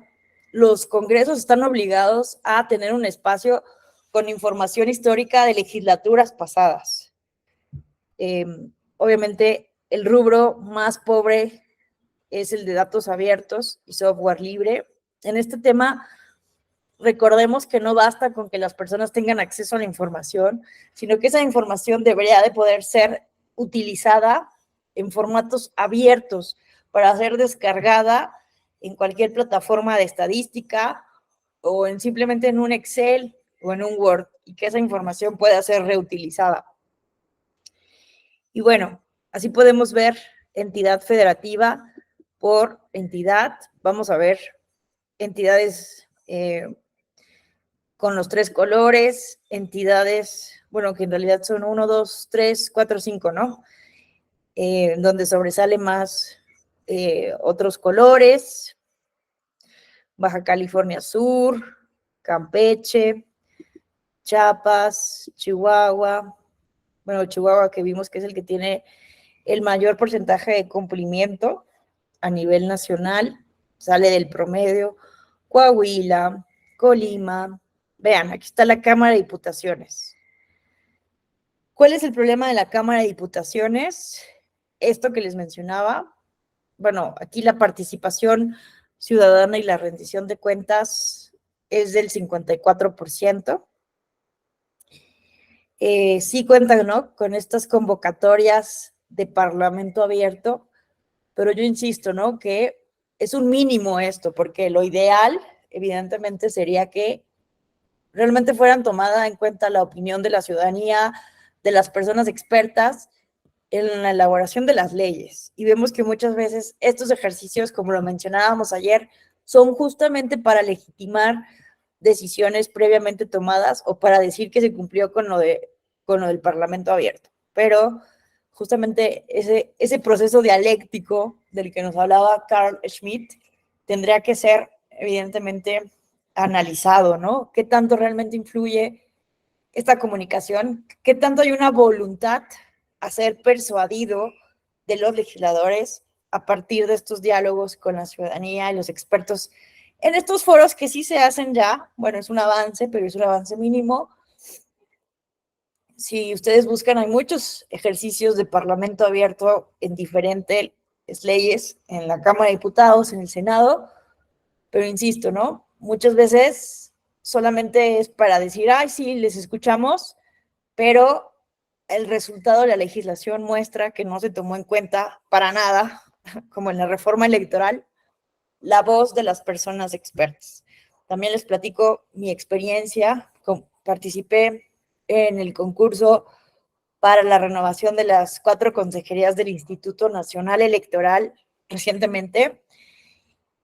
Los congresos están obligados a tener un espacio con información histórica de legislaturas pasadas. Obviamente, el rubro más pobre es el de datos abiertos y software libre. En este tema, recordemos que no basta con que las personas tengan acceso a la información, sino que esa información debería de poder ser utilizada en formatos abiertos para ser descargada en cualquier plataforma de estadística o en simplemente en un Excel o en un Word, y que esa información pueda ser reutilizada. Y bueno, así podemos ver entidad federativa por entidad. Vamos a ver entidades con los 3 colores, entidades, bueno, que en realidad son 1, 2, 3, 4, 5, ¿no? Donde sobresale más otros colores. Baja California Sur, Campeche, Chiapas, Chihuahua. Bueno, Chihuahua, que vimos que es el que tiene el mayor porcentaje de cumplimiento a nivel nacional, sale del promedio. Coahuila, Colima. Vean, aquí está la Cámara de Diputaciones. ¿Cuál es el problema de la Cámara de Diputaciones? Esto que les mencionaba. Bueno, aquí la participación ciudadana y la rendición de cuentas es del 54%. Sí cuentan, ¿no?, con estas convocatorias de parlamento abierto, pero yo insisto, ¿no?, que es un mínimo esto, porque lo ideal, evidentemente, sería que realmente fueran tomada en cuenta la opinión de la ciudadanía, de las personas expertas en la elaboración de las leyes. Y vemos que muchas veces estos ejercicios, como lo mencionábamos ayer, son justamente para legitimar decisiones previamente tomadas o para decir que se cumplió con lo del Parlamento abierto. Pero justamente ese proceso dialéctico del que nos hablaba Carl Schmitt tendría que ser evidentemente analizado, ¿no? ¿Qué tanto realmente influye esta comunicación? ¿Qué tanto hay una voluntad a ser persuadido de los legisladores a partir de estos diálogos con la ciudadanía y los expertos en estos foros que sí se hacen ya? Bueno, es un avance, pero es un avance mínimo. Si ustedes buscan, hay muchos ejercicios de parlamento abierto en diferentes leyes, en la Cámara de Diputados, en el Senado, pero insisto, ¿no? Muchas veces solamente es para decir, ay, sí, les escuchamos, pero el resultado de la legislación muestra que no se tomó en cuenta para nada, como en la reforma electoral, la voz de las personas expertas. También les platico mi experiencia. Participé en el concurso para la renovación de las 4 consejerías del Instituto Nacional Electoral recientemente,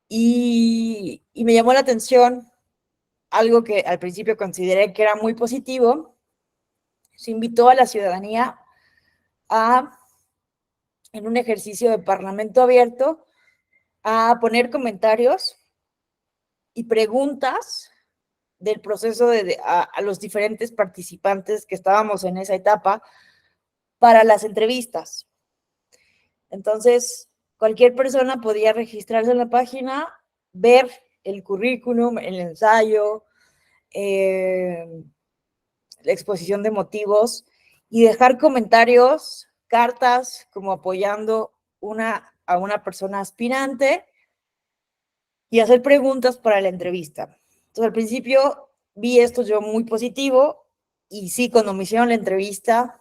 y me llamó la atención algo que al principio consideré que era muy positivo. se invitó a la ciudadanía en un ejercicio de parlamento abierto, a poner comentarios y preguntas del proceso a los diferentes participantes que estábamos en esa etapa para las entrevistas. Entonces, cualquier persona podía registrarse en la página, ver el currículum, el ensayo, la exposición de motivos y dejar comentarios, cartas, como apoyando a una persona aspirante y hacer preguntas para la entrevista. Entonces, al principio vi esto yo muy positivo y sí, cuando me hicieron la entrevista,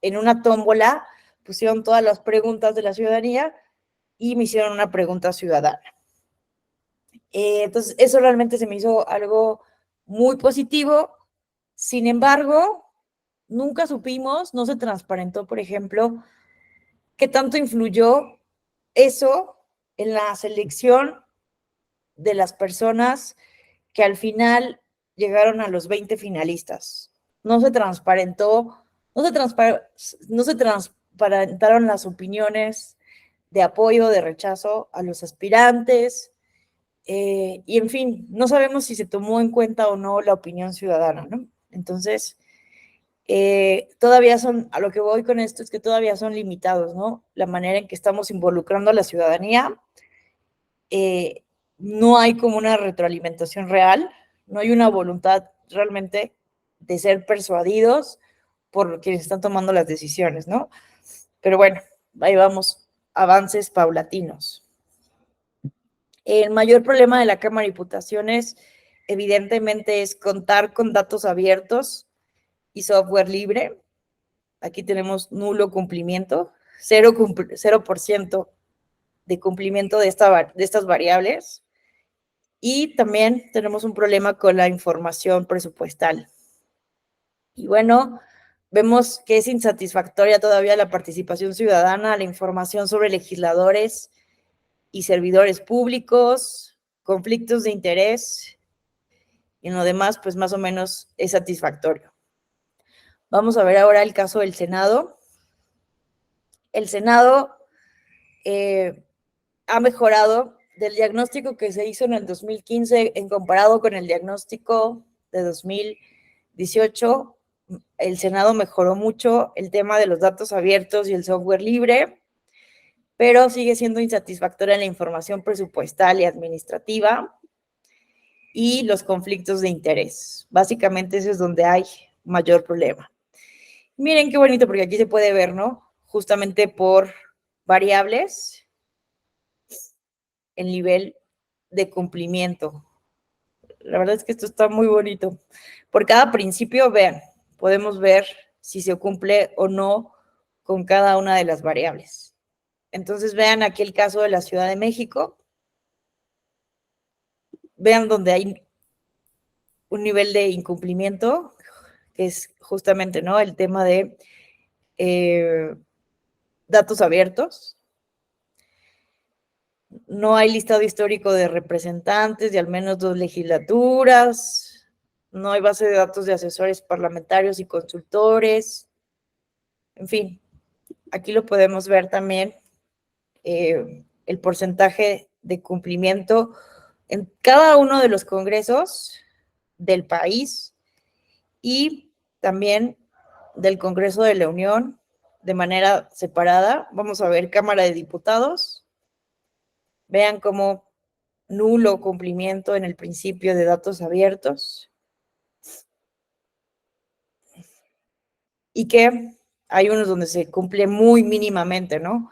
en una tómbola pusieron todas las preguntas de la ciudadanía y me hicieron una pregunta ciudadana. Entonces, eso realmente se me hizo algo muy positivo. Sin embargo, nunca supimos, no se transparentó, por ejemplo, qué tanto influyó eso en la selección de las personas que al final llegaron a los 20 finalistas. No se transparentó, no se transparentaron las opiniones de apoyo, de rechazo a los aspirantes, y en fin, no sabemos si se tomó en cuenta o no la opinión ciudadana, ¿no? Entonces, todavía son, a lo que voy con esto es que todavía son limitados, ¿no? La manera en que estamos involucrando a la ciudadanía, no hay como una retroalimentación real, no hay una voluntad realmente de ser persuadidos por quienes están tomando las decisiones, ¿no? Pero bueno, ahí vamos, avances paulatinos. El mayor problema de la Cámara de Diputaciones, evidentemente, es contar con datos abiertos y software libre. Aquí tenemos nulo cumplimiento, 0% de cumplimiento de estas variables. Y también tenemos un problema con la información presupuestal. Y bueno, vemos que es insatisfactoria todavía la participación ciudadana, la información sobre legisladores y servidores públicos, conflictos de interés, y en lo demás, pues más o menos es satisfactorio. Vamos a ver ahora el caso del Senado. El Senado ha mejorado del diagnóstico que se hizo en el 2015 en comparado con el diagnóstico de 2018. El Senado mejoró mucho el tema de los datos abiertos y el software libre, pero sigue siendo insatisfactoria la información presupuestal y administrativa y los conflictos de interés. Básicamente eso es donde hay mayor problema. Miren qué bonito, porque aquí se puede ver, ¿no? Justamente por variables, el nivel de cumplimiento. La verdad es que esto está muy bonito. Por cada principio, vean, podemos ver si se cumple o no con cada una de las variables. Entonces, vean aquí el caso de la Ciudad de México. Vean donde hay un nivel de incumplimiento, que es justamente, ¿no?, el tema de datos abiertos. No hay listado histórico de representantes de al menos 2 legislaturas. No hay base de datos de asesores parlamentarios y consultores. En fin, aquí lo podemos ver también, el porcentaje de cumplimiento en cada uno de los congresos del país y también del Congreso de la Unión de manera separada. Vamos a ver Cámara de Diputados. Vean cómo nulo cumplimiento en el principio de datos abiertos. Y que hay unos donde se cumple muy mínimamente, ¿no?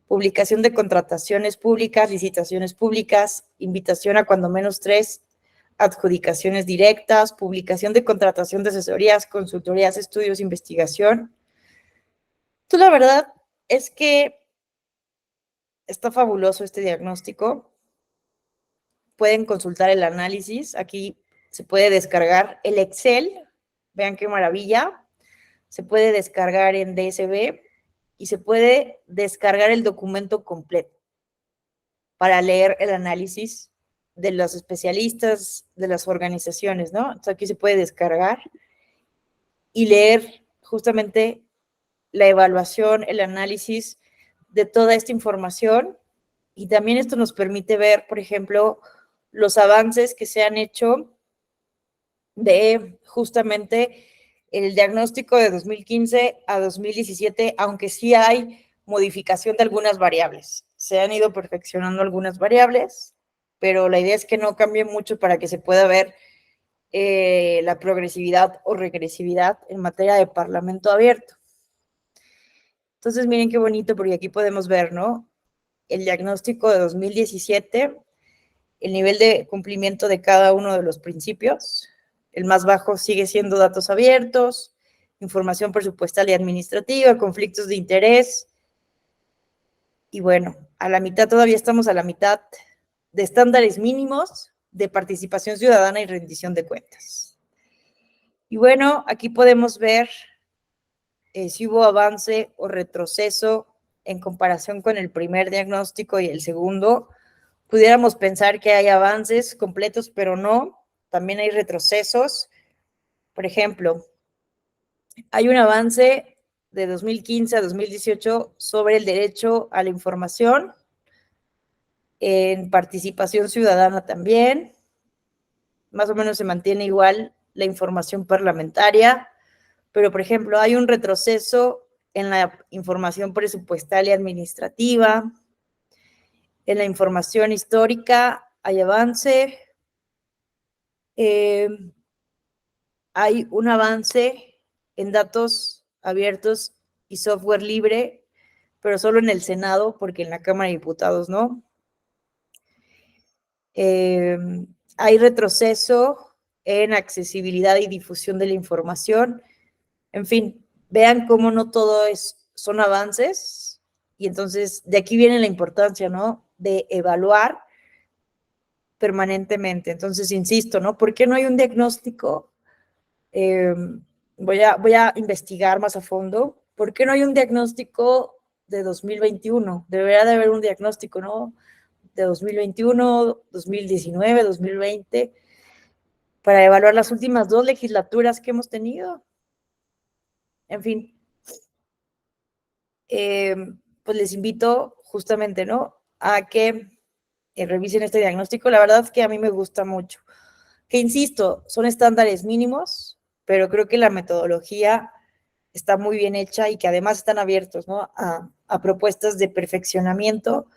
Publicación de contrataciones públicas, licitaciones públicas, invitación a cuando menos 3 adjudicaciones directas, publicación de contratación de asesorías, consultorías, estudios, investigación. Entonces, la verdad es que está fabuloso este diagnóstico. Pueden consultar el análisis. Aquí se puede descargar el Excel. Vean qué maravilla. Se puede descargar en DSB y se puede descargar el documento completo para leer el análisis de los especialistas, de las organizaciones, ¿no? Entonces aquí se puede descargar y leer justamente la evaluación, el análisis de toda esta información, y también esto nos permite ver, por ejemplo, los avances que se han hecho de justamente el diagnóstico de 2015 a 2017, aunque sí hay modificación de algunas variables. Se han ido perfeccionando algunas variables, pero la idea es que no cambie mucho para que se pueda ver la progresividad o regresividad en materia de parlamento abierto. Entonces, miren qué bonito, porque aquí podemos ver, ¿no? El diagnóstico de 2017, el nivel de cumplimiento de cada uno de los principios. El más bajo sigue siendo datos abiertos, información presupuestal y administrativa, conflictos de interés. Y bueno, a la mitad, todavía estamos a la mitad de estándares mínimos de participación ciudadana y rendición de cuentas. Y bueno, aquí podemos ver si hubo avance o retroceso en comparación con el primer diagnóstico y el segundo. Pudiéramos pensar que hay avances completos, pero no. También hay retrocesos. Por ejemplo, hay un avance de 2015 a 2018 sobre el derecho a la información, en participación ciudadana también. Más o menos se mantiene igual la información parlamentaria, pero por ejemplo, hay un retroceso en la información presupuestal y administrativa. En la información histórica hay avance. Hay un avance en datos abiertos y software libre, pero solo en el Senado, porque en la Cámara de Diputados no. Hay retroceso en accesibilidad y difusión de la información. En fin, vean cómo no todo son avances, y entonces de aquí viene la importancia, ¿no? De evaluar permanentemente. Entonces, insisto, ¿no? ¿Por qué no hay un diagnóstico? Voy a investigar más a fondo. ¿Por qué no hay un diagnóstico de 2021? Debería de haber un diagnóstico, ¿no? De 2021, 2019, 2020, para evaluar las últimas 2 legislaturas que hemos tenido. En fin, pues les invito justamente, ¿no? A que revisen este diagnóstico. La verdad es que a mí me gusta mucho. Que insisto, son estándares mínimos, pero creo que la metodología está muy bien hecha y que además están abiertos, ¿no? A propuestas de perfeccionamiento.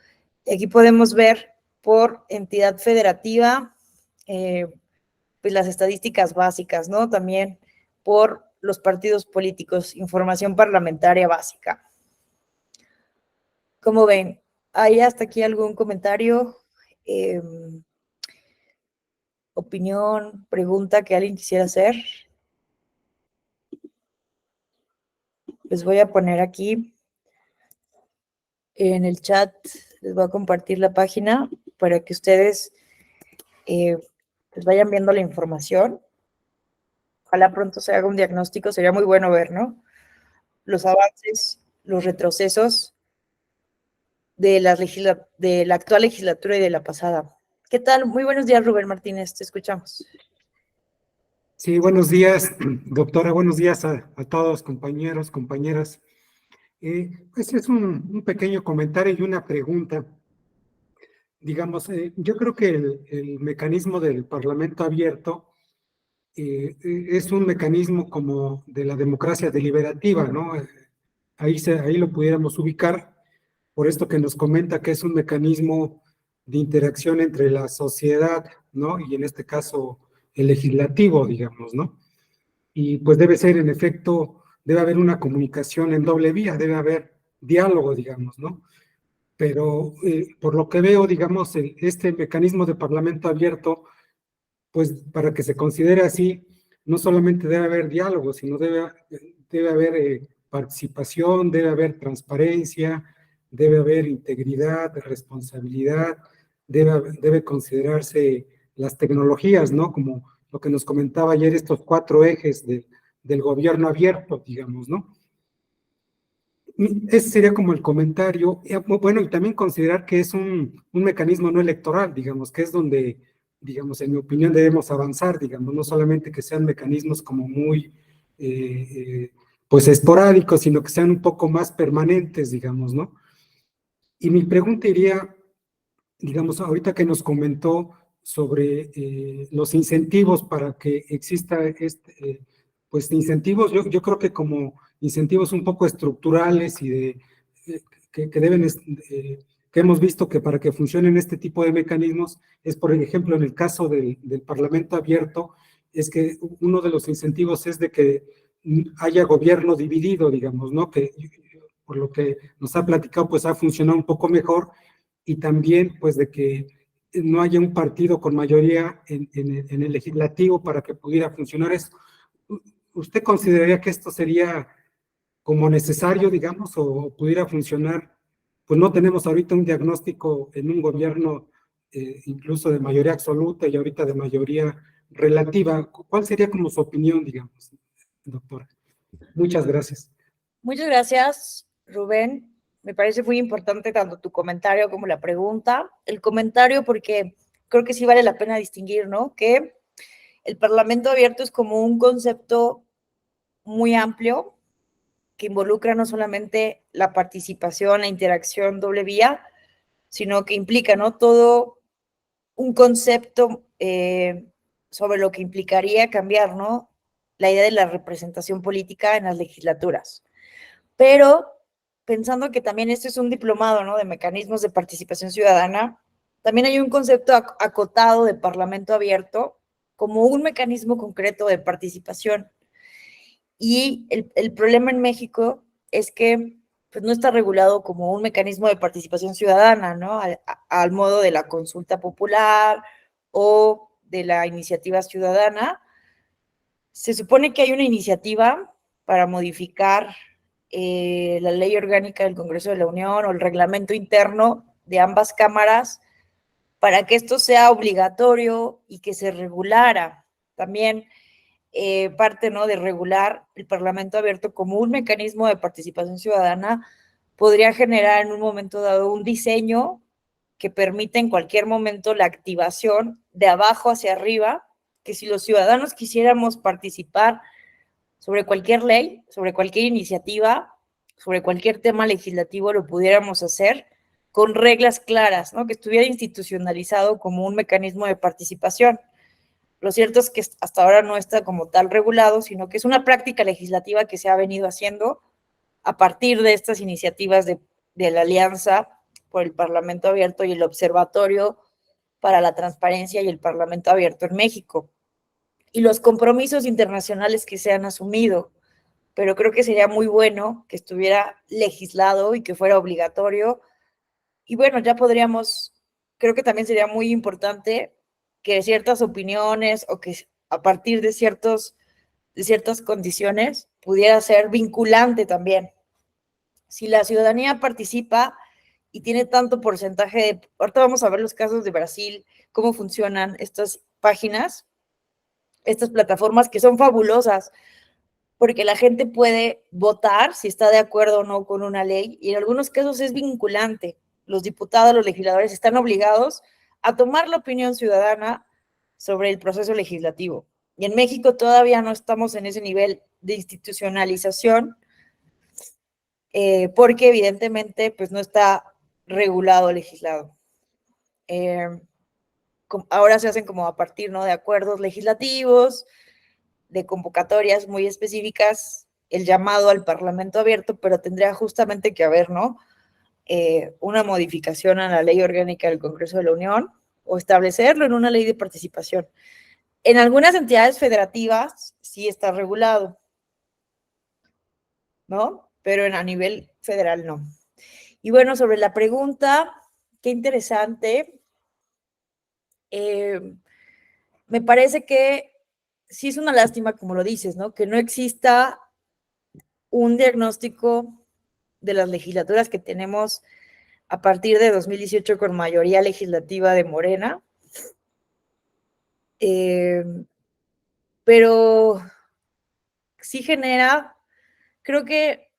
Y aquí podemos ver por entidad federativa, pues las estadísticas básicas, ¿no? También por los partidos políticos, información parlamentaria básica. ¿Cómo ven? ¿Hay hasta aquí algún comentario, opinión, pregunta que alguien quisiera hacer? Les voy a poner aquí en el chat, les voy a compartir la página para que ustedes pues vayan viendo la información. Ojalá pronto se haga un diagnóstico, sería muy bueno ver, ¿no? Los avances, los retrocesos de la actual legislatura y de la pasada. ¿Qué tal? Muy buenos días, Rubén Martínez, te escuchamos. Sí, buenos días, doctora, buenos días a todos, compañeros, compañeras. Pues es un pequeño comentario y una pregunta. Digamos, yo creo que el mecanismo del Parlamento abierto es un mecanismo como de la democracia deliberativa, ¿no? Ahí lo pudiéramos ubicar, por esto que nos comenta que es un mecanismo de interacción entre la sociedad, ¿no? Y en este caso, el legislativo, digamos, ¿no? Y pues debe ser, en efecto, debe haber una comunicación en doble vía, debe haber diálogo, digamos, ¿no? Pero por lo que veo, digamos, este mecanismo de parlamento abierto, pues para que se considere así, no solamente debe haber diálogo, sino debe haber participación, debe haber transparencia, debe haber integridad, responsabilidad, debe considerarse las tecnologías, ¿no? Como lo que nos comentaba ayer, estos 4 ejes del gobierno abierto, digamos, ¿no? Ese sería como el comentario. Bueno, y también considerar que es un mecanismo no electoral, digamos, que es donde, digamos, en mi opinión debemos avanzar, digamos, no solamente que sean mecanismos como muy pues esporádicos, sino que sean un poco más permanentes, digamos, ¿no? Y mi pregunta iría, digamos, ahorita que nos comentó sobre los incentivos para que exista pues incentivos, yo creo que como incentivos un poco estructurales y que deben, que hemos visto que para que funcionen este tipo de mecanismos es, por ejemplo, en el caso del Parlamento abierto, es que uno de los incentivos es de que haya gobierno dividido, digamos, ¿no? Que por lo que nos ha platicado, pues ha funcionado un poco mejor, y también pues de que no haya un partido con mayoría en el legislativo para que pudiera funcionar eso. ¿Usted consideraría que esto sería como necesario, digamos, o pudiera funcionar? Pues no tenemos ahorita un diagnóstico en un gobierno incluso de mayoría absoluta y ahorita de mayoría relativa. ¿Cuál sería como su opinión, digamos, doctora? Muchas gracias. Muchas gracias, Rubén. Me parece muy importante tanto tu comentario como la pregunta. El comentario porque creo que sí vale la pena distinguir, ¿no? Que el Parlamento abierto es como un concepto muy amplio que involucra no solamente la participación, la interacción doble vía, sino que implica, ¿no? Todo un concepto sobre lo que implicaría cambiar, ¿no? La idea de la representación política en las legislaturas. Pero pensando que también esto es un diplomado, ¿no? De mecanismos de participación ciudadana, también hay un concepto acotado de parlamento abierto como un mecanismo concreto de participación. Y el problema en México es que pues, no está regulado como un mecanismo de participación ciudadana, ¿no? Al modo de la consulta popular o de la iniciativa ciudadana. Se supone que hay una iniciativa para modificar la ley orgánica del Congreso de la Unión o el reglamento interno de ambas cámaras para que esto sea obligatorio y que se regulara. También parte, ¿no?, de regular el Parlamento abierto como un mecanismo de participación ciudadana podría generar en un momento dado un diseño que permita en cualquier momento la activación de abajo hacia arriba, que si los ciudadanos quisiéramos participar sobre cualquier ley, sobre cualquier iniciativa, sobre cualquier tema legislativo, lo pudiéramos hacer con reglas claras, ¿no? Que estuviera institucionalizado como un mecanismo de participación. Lo cierto es que hasta ahora no está como tal regulado, sino que es una práctica legislativa que se ha venido haciendo a partir de estas iniciativas de la Alianza por el Parlamento Abierto y el Observatorio para la Transparencia y el Parlamento Abierto en México. Y los compromisos internacionales que se han asumido, pero creo que sería muy bueno que estuviera legislado y que fuera obligatorio. Y bueno, ya podríamos, creo que también sería muy importante que ciertas opiniones o que a partir de ciertas condiciones pudiera ser vinculante también. Si la ciudadanía participa y tiene tanto porcentaje de, ahorita vamos a ver los casos de Brasil, cómo funcionan estas páginas, estas plataformas que son fabulosas, porque la gente puede votar si está de acuerdo o no con una ley, y en algunos casos es vinculante. Los diputados, los legisladores están obligados a tomar la opinión ciudadana sobre el proceso legislativo. Y en México todavía no estamos en ese nivel de institucionalización, porque evidentemente pues no está regulado, legislado. Ahora se hacen como a partir, ¿no?, de acuerdos legislativos, de convocatorias muy específicas, el llamado al Parlamento abierto, pero tendría justamente que haber, ¿no?, una modificación a la ley orgánica del Congreso de la Unión o establecerlo en una ley de participación. En algunas entidades federativas sí está regulado, ¿no? Pero a nivel federal no. Y bueno, sobre la pregunta, qué interesante. Me parece que sí es una lástima, como lo dices, ¿no?, que no exista un diagnóstico de las legislaturas que tenemos a partir de 2018 con mayoría legislativa de Morena. Pero sí genera, creo que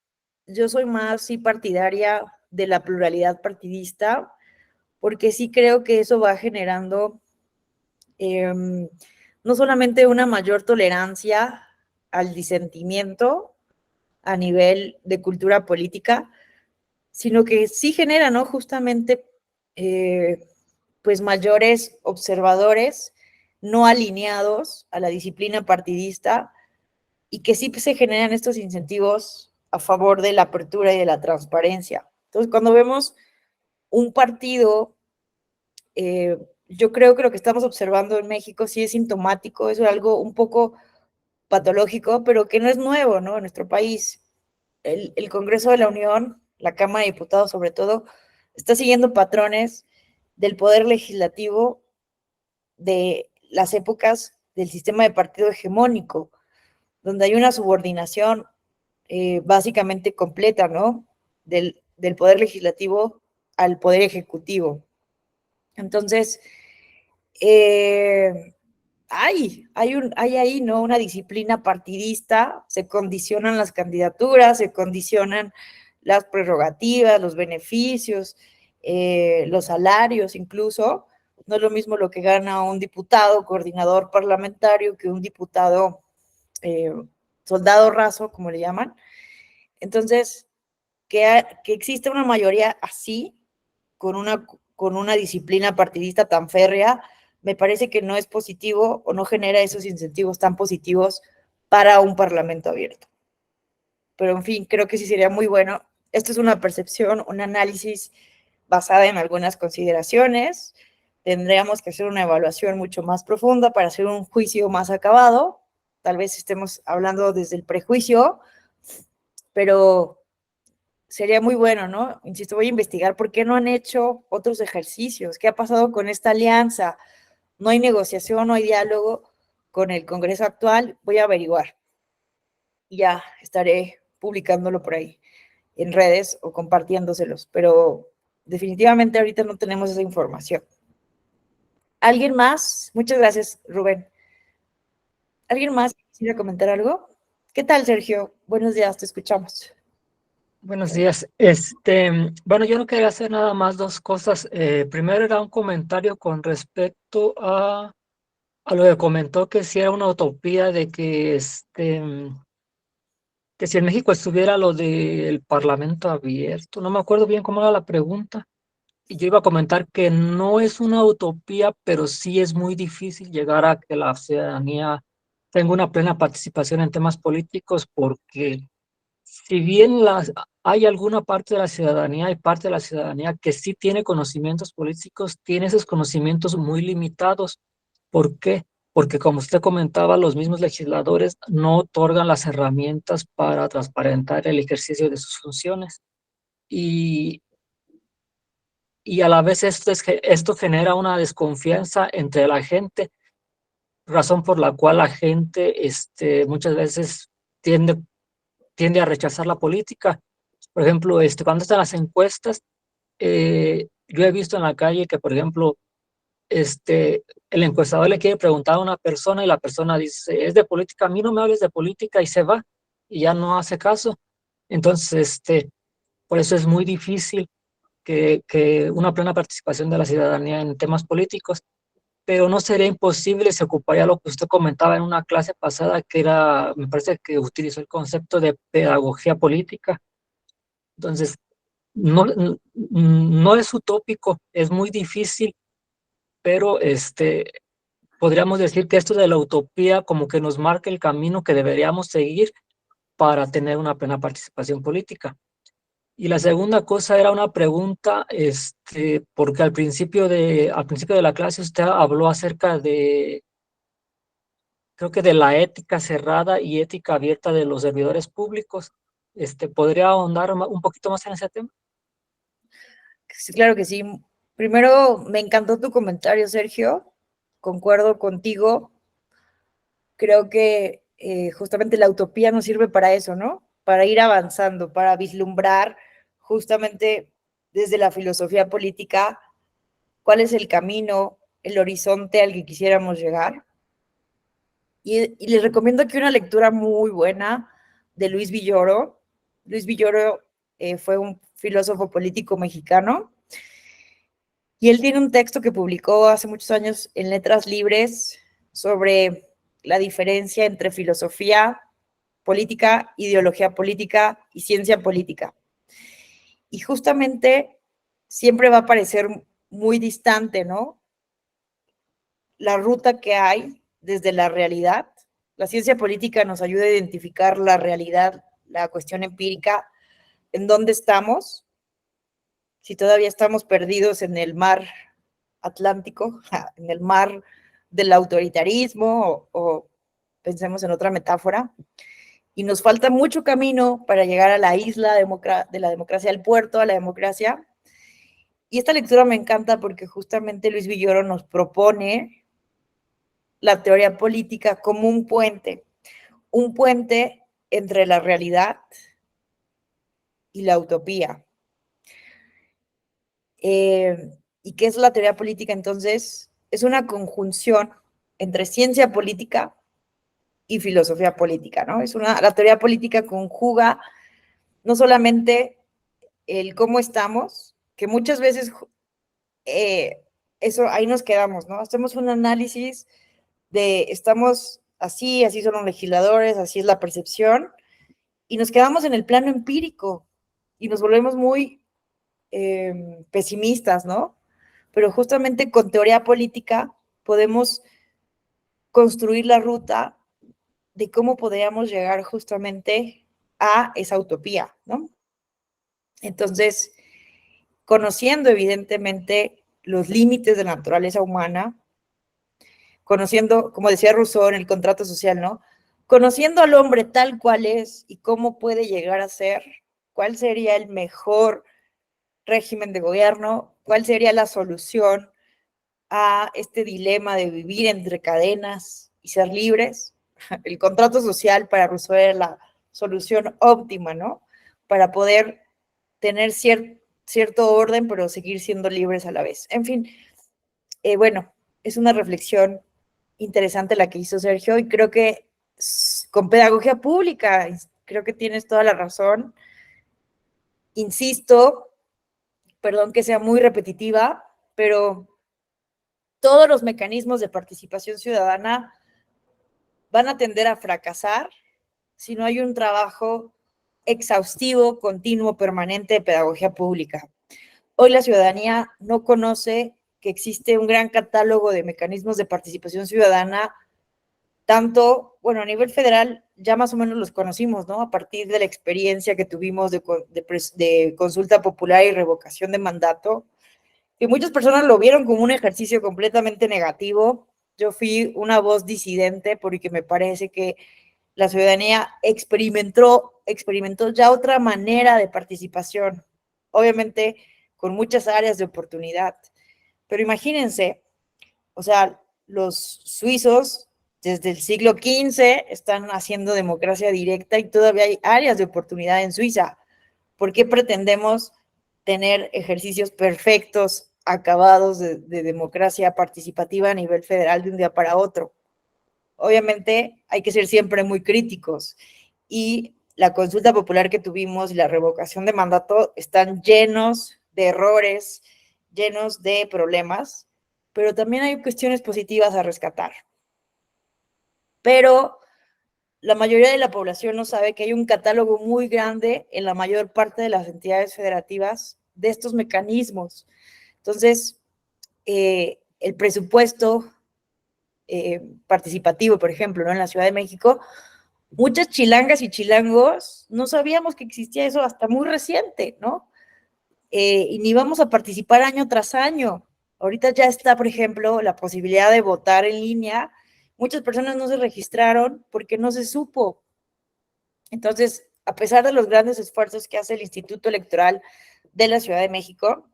yo soy más sí partidaria de la pluralidad partidista, porque sí creo que eso va generando no solamente una mayor tolerancia al disentimiento, a nivel de cultura política, sino que sí genera, ¿no? Justamente, pues mayores observadores no alineados a la disciplina partidista y que sí se generan estos incentivos a favor de la apertura y de la transparencia. Entonces, cuando vemos un partido, yo creo que lo que estamos observando en México sí es sintomático, es algo un poco patológico, pero que no es nuevo, ¿no? En nuestro país. El Congreso de la Unión, la Cámara de Diputados sobre todo, está siguiendo patrones del poder legislativo de las épocas del sistema de partido hegemónico, donde hay una subordinación básicamente completa, ¿no? Del poder legislativo al poder ejecutivo. Entonces, hay ahí, ¿no? Una disciplina partidista, se condicionan las candidaturas, se condicionan las prerrogativas, los beneficios, los salarios incluso. No es lo mismo lo que gana un diputado, coordinador parlamentario, que un diputado eh, soldado raso, como le llaman. Entonces, que existe una mayoría así, con una disciplina partidista tan férrea, me parece que no es positivo o no genera esos incentivos tan positivos para un parlamento abierto. Pero en fin, creo que sí sería muy bueno. Esto es una percepción, un análisis basada en algunas consideraciones. Tendríamos que hacer una evaluación mucho más profunda para hacer un juicio más acabado. Tal vez estemos hablando desde el prejuicio, pero sería muy bueno, ¿no? Insisto, voy a investigar por qué no han hecho otros ejercicios, qué ha pasado con esta alianza, no hay negociación, no hay diálogo con el Congreso actual, voy a averiguar y ya estaré publicándolo por ahí en redes o compartiéndoselos, pero definitivamente ahorita no tenemos esa información. ¿Alguien más? Muchas gracias, Rubén. ¿Alguien más quisiera comentar algo? ¿Qué tal, Sergio? Buenos días, te escuchamos. Buenos días. Bueno, yo no quería hacer nada más dos cosas. Primero era un comentario con respecto a lo que comentó que si era una utopía de que si en México estuviera lo del Parlamento abierto. No me acuerdo bien cómo era la pregunta. Y yo iba a comentar que no es una utopía, pero sí es muy difícil llegar a que la ciudadanía tenga una plena participación en temas políticos porque si bien hay alguna parte de la ciudadanía, hay parte de la ciudadanía que sí tiene conocimientos políticos, tiene esos conocimientos muy limitados. ¿Por qué? Porque como usted comentaba, los mismos legisladores no otorgan las herramientas para transparentar el ejercicio de sus funciones. Y, y a la vez esto genera una desconfianza entre la gente, razón por la cual la gente muchas veces tiende a rechazar la política. Por ejemplo, cuando están las encuestas, yo he visto en la calle que, por ejemplo, el encuestador le quiere preguntar a una persona y la persona dice, es de política, a mí no me hables de política y se va y ya no hace caso. Entonces, por eso es muy difícil que una plena participación de la ciudadanía en temas políticos, pero no sería imposible, se ocuparía lo que usted comentaba en una clase pasada, que era, me parece que utilizó el concepto de pedagogía política. Entonces, no es utópico, es muy difícil, pero podríamos decir que esto de la utopía como que nos marca el camino que deberíamos seguir para tener una plena participación política. Y la segunda cosa era una pregunta, porque al principio de la clase usted habló acerca creo que de la ética cerrada y ética abierta de los servidores públicos. ¿Podría ahondar un poquito más en ese tema? Sí, claro que sí. Primero, me encantó tu comentario, Sergio. Concuerdo contigo. Creo que justamente la utopía nos sirve para eso, ¿no? Para ir avanzando, para vislumbrar justamente desde la filosofía política cuál es el camino, el horizonte al que quisiéramos llegar. Y les recomiendo aquí una lectura muy buena de Luis Villoro. Luis Villoro fue un filósofo político mexicano y él tiene un texto que publicó hace muchos años en Letras Libres sobre la diferencia entre filosofía política, ideología política y ciencia política. Y justamente siempre va a parecer muy distante, ¿no? La ruta que hay desde la realidad. La ciencia política nos ayuda a identificar la realidad, la cuestión empírica, en dónde estamos, si todavía estamos perdidos en el mar Atlántico, en el mar del autoritarismo, o pensemos en otra metáfora, y nos falta mucho camino para llegar a la isla de la democracia, al puerto, a la democracia. Y esta lectura me encanta porque justamente Luis Villoro nos propone la teoría política como un puente entre la realidad y la utopía. ¿Y qué es la teoría política entonces? Es una conjunción entre ciencia política y filosofía política, ¿no? La teoría política conjuga no solamente el cómo estamos, que muchas veces eso ahí nos quedamos, ¿no? Hacemos un análisis de estamos así, así son los legisladores, así es la percepción, y nos quedamos en el plano empírico y nos volvemos muy pesimistas, ¿no? Pero justamente con teoría política podemos construir la ruta de cómo podríamos llegar justamente a esa utopía, ¿no? Entonces, conociendo evidentemente los límites de la naturaleza humana, conociendo, como decía Rousseau en el contrato social, ¿no? Conociendo al hombre tal cual es y cómo puede llegar a ser, cuál sería el mejor régimen de gobierno, cuál sería la solución a este dilema de vivir entre cadenas y ser libres. El contrato social para Rousseau era la solución óptima, ¿no? Para poder tener cierto orden, pero seguir siendo libres a la vez. En fin, bueno, es una reflexión interesante la que hizo Sergio y creo que con pedagogía pública, creo que tienes toda la razón. Insisto, perdón que sea muy repetitiva, pero todos los mecanismos de participación ciudadana van a tender a fracasar si no hay un trabajo exhaustivo, continuo, permanente de pedagogía pública. Hoy la ciudadanía no conoce que existe un gran catálogo de mecanismos de participación ciudadana, tanto, bueno, a nivel federal ya más o menos los conocimos, ¿no? A partir de la experiencia que tuvimos de consulta popular y revocación de mandato, y muchas personas lo vieron como un ejercicio completamente negativo. Yo fui una voz disidente porque me parece que la ciudadanía experimentó ya otra manera de participación, obviamente con muchas áreas de oportunidad. Pero imagínense, o sea, los suizos desde el siglo XV están haciendo democracia directa y todavía hay áreas de oportunidad en Suiza. ¿Por qué pretendemos tener ejercicios perfectos, acabados de democracia participativa a nivel federal de un día para otro? Obviamente hay que ser siempre muy críticos y la consulta popular que tuvimos y la revocación de mandato están llenos de errores, llenos de problemas, pero también hay cuestiones positivas a rescatar. Pero la mayoría de la población no sabe que hay un catálogo muy grande en la mayor parte de las entidades federativas de estos mecanismos. Entonces, el presupuesto participativo, por ejemplo, ¿no? En la Ciudad de México, muchas chilangas y chilangos no sabíamos que existía eso hasta muy reciente, ¿no? Y ni vamos a participar año tras año. Ahorita ya está, por ejemplo, la posibilidad de votar en línea. Muchas personas no se registraron porque no se supo. Entonces, a pesar de los grandes esfuerzos que hace el Instituto Electoral de la Ciudad de México,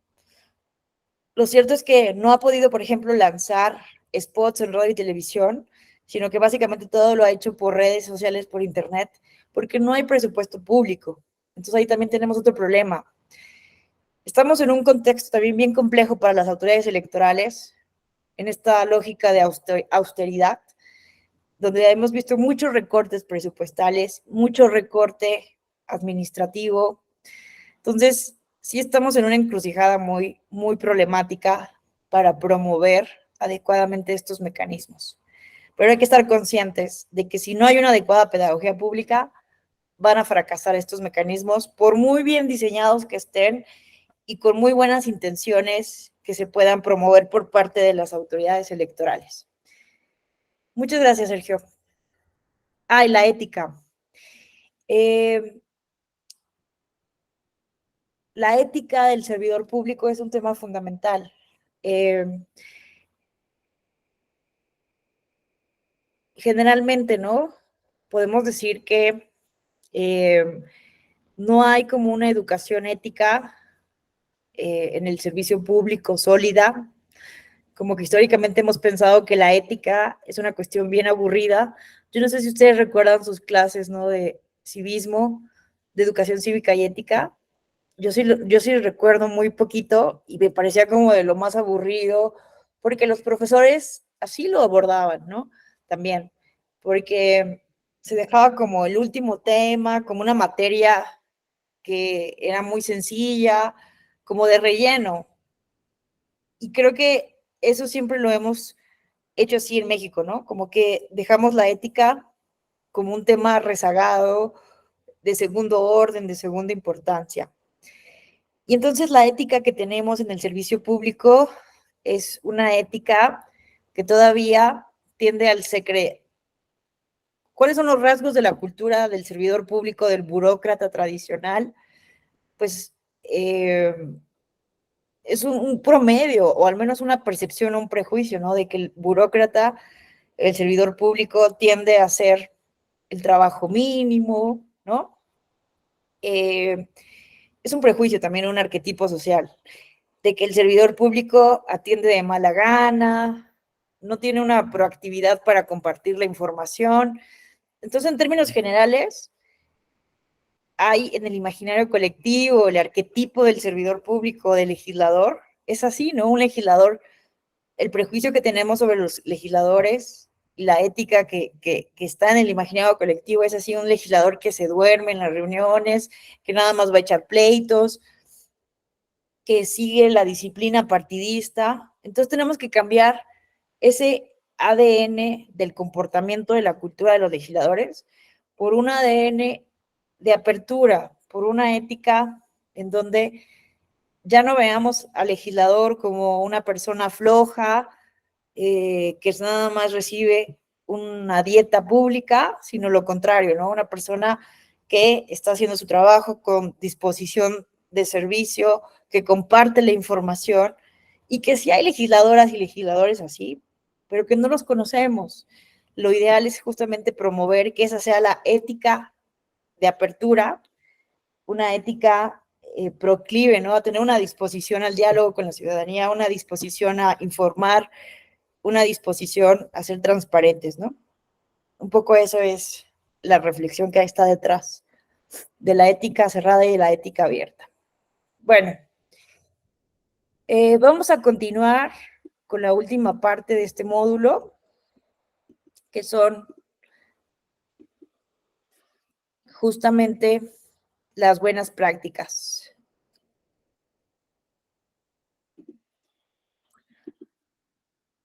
lo cierto es que no ha podido, por ejemplo, lanzar spots en radio y televisión, sino que básicamente todo lo ha hecho por redes sociales, por internet, porque no hay presupuesto público. Entonces ahí también tenemos otro problema. Estamos en un contexto también bien complejo para las autoridades electorales, en esta lógica de austeridad, donde hemos visto muchos recortes presupuestales, mucho recorte administrativo. Entonces, sí estamos en una encrucijada muy, muy problemática para promover adecuadamente estos mecanismos. Pero hay que estar conscientes de que si no hay una adecuada pedagogía pública, van a fracasar estos mecanismos, por muy bien diseñados que estén y con muy buenas intenciones que se puedan promover por parte de las autoridades electorales. Muchas gracias, Sergio. Y la ética. La ética del servidor público es un tema fundamental. Generalmente, ¿no? Podemos decir que no hay como una educación ética en el servicio público sólida, como que históricamente hemos pensado que la ética es una cuestión bien aburrida. Yo no sé si ustedes recuerdan sus clases, ¿no? De civismo, de educación cívica y ética. Yo sí recuerdo muy poquito y me parecía como de lo más aburrido, porque los profesores así lo abordaban, ¿no? También, porque se dejaba como el último tema, como una materia que era muy sencilla, como de relleno. Y creo que eso siempre lo hemos hecho así en México, ¿no? Como que dejamos la ética como un tema rezagado, de segundo orden, de segunda importancia. Y entonces la ética que tenemos en el servicio público es una ética que todavía tiende al secreto. ¿Cuáles son los rasgos de la cultura del servidor público, del burócrata tradicional? Pues es un promedio, o al menos una percepción o un prejuicio, ¿no? De que el burócrata, el servidor público, tiende a hacer el trabajo mínimo, ¿no? Es un prejuicio también, un arquetipo social, de que el servidor público atiende de mala gana, no tiene una proactividad para compartir la información. Entonces, en términos generales, hay en el imaginario colectivo, el arquetipo del servidor público, del legislador, es así, ¿no? Un legislador, el prejuicio que tenemos sobre los legisladores y la ética que está en el imaginario colectivo es así, un legislador que se duerme en las reuniones, que nada más va a echar pleitos, que sigue la disciplina partidista. Entonces tenemos que cambiar ese ADN del comportamiento de la cultura de los legisladores por un ADN de apertura, por una ética en donde ya no veamos al legislador como una persona floja, que nada más recibe una dieta pública, sino lo contrario, ¿no? Una persona que está haciendo su trabajo con disposición de servicio, que comparte la información y que sí hay legisladoras y legisladores así, pero que no los conocemos. Lo ideal es justamente promover que esa sea la ética de apertura, una ética proclive, ¿no? A tener una disposición al diálogo con la ciudadanía, una disposición a informar, una disposición a ser transparentes, ¿no? Un poco eso es la reflexión que está detrás de la ética cerrada y de la ética abierta. Bueno, vamos a continuar con la última parte de este módulo, que son justamente las buenas prácticas.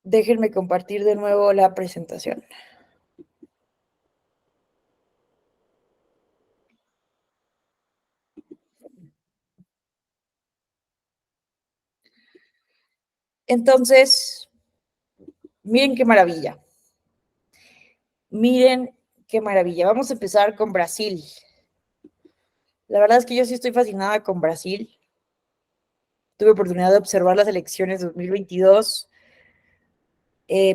Déjenme compartir de nuevo la presentación. Entonces, miren qué maravilla. Miren qué maravilla. Vamos a empezar con Brasil. La verdad es que yo sí estoy fascinada con Brasil. Tuve oportunidad de observar las elecciones de 2022,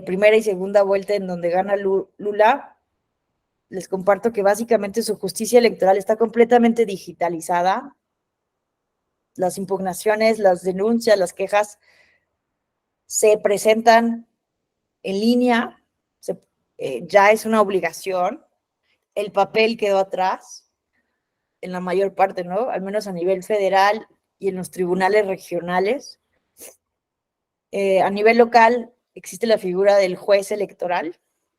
primera y segunda vuelta en donde gana Lula. Les comparto que básicamente su justicia electoral está completamente digitalizada. Las impugnaciones, las denuncias, las quejas se presentan en línea, ya es una obligación. El papel quedó atrás en la mayor parte, ¿no? Al menos a nivel federal y en los tribunales regionales. A nivel local existe la figura del juez electoral,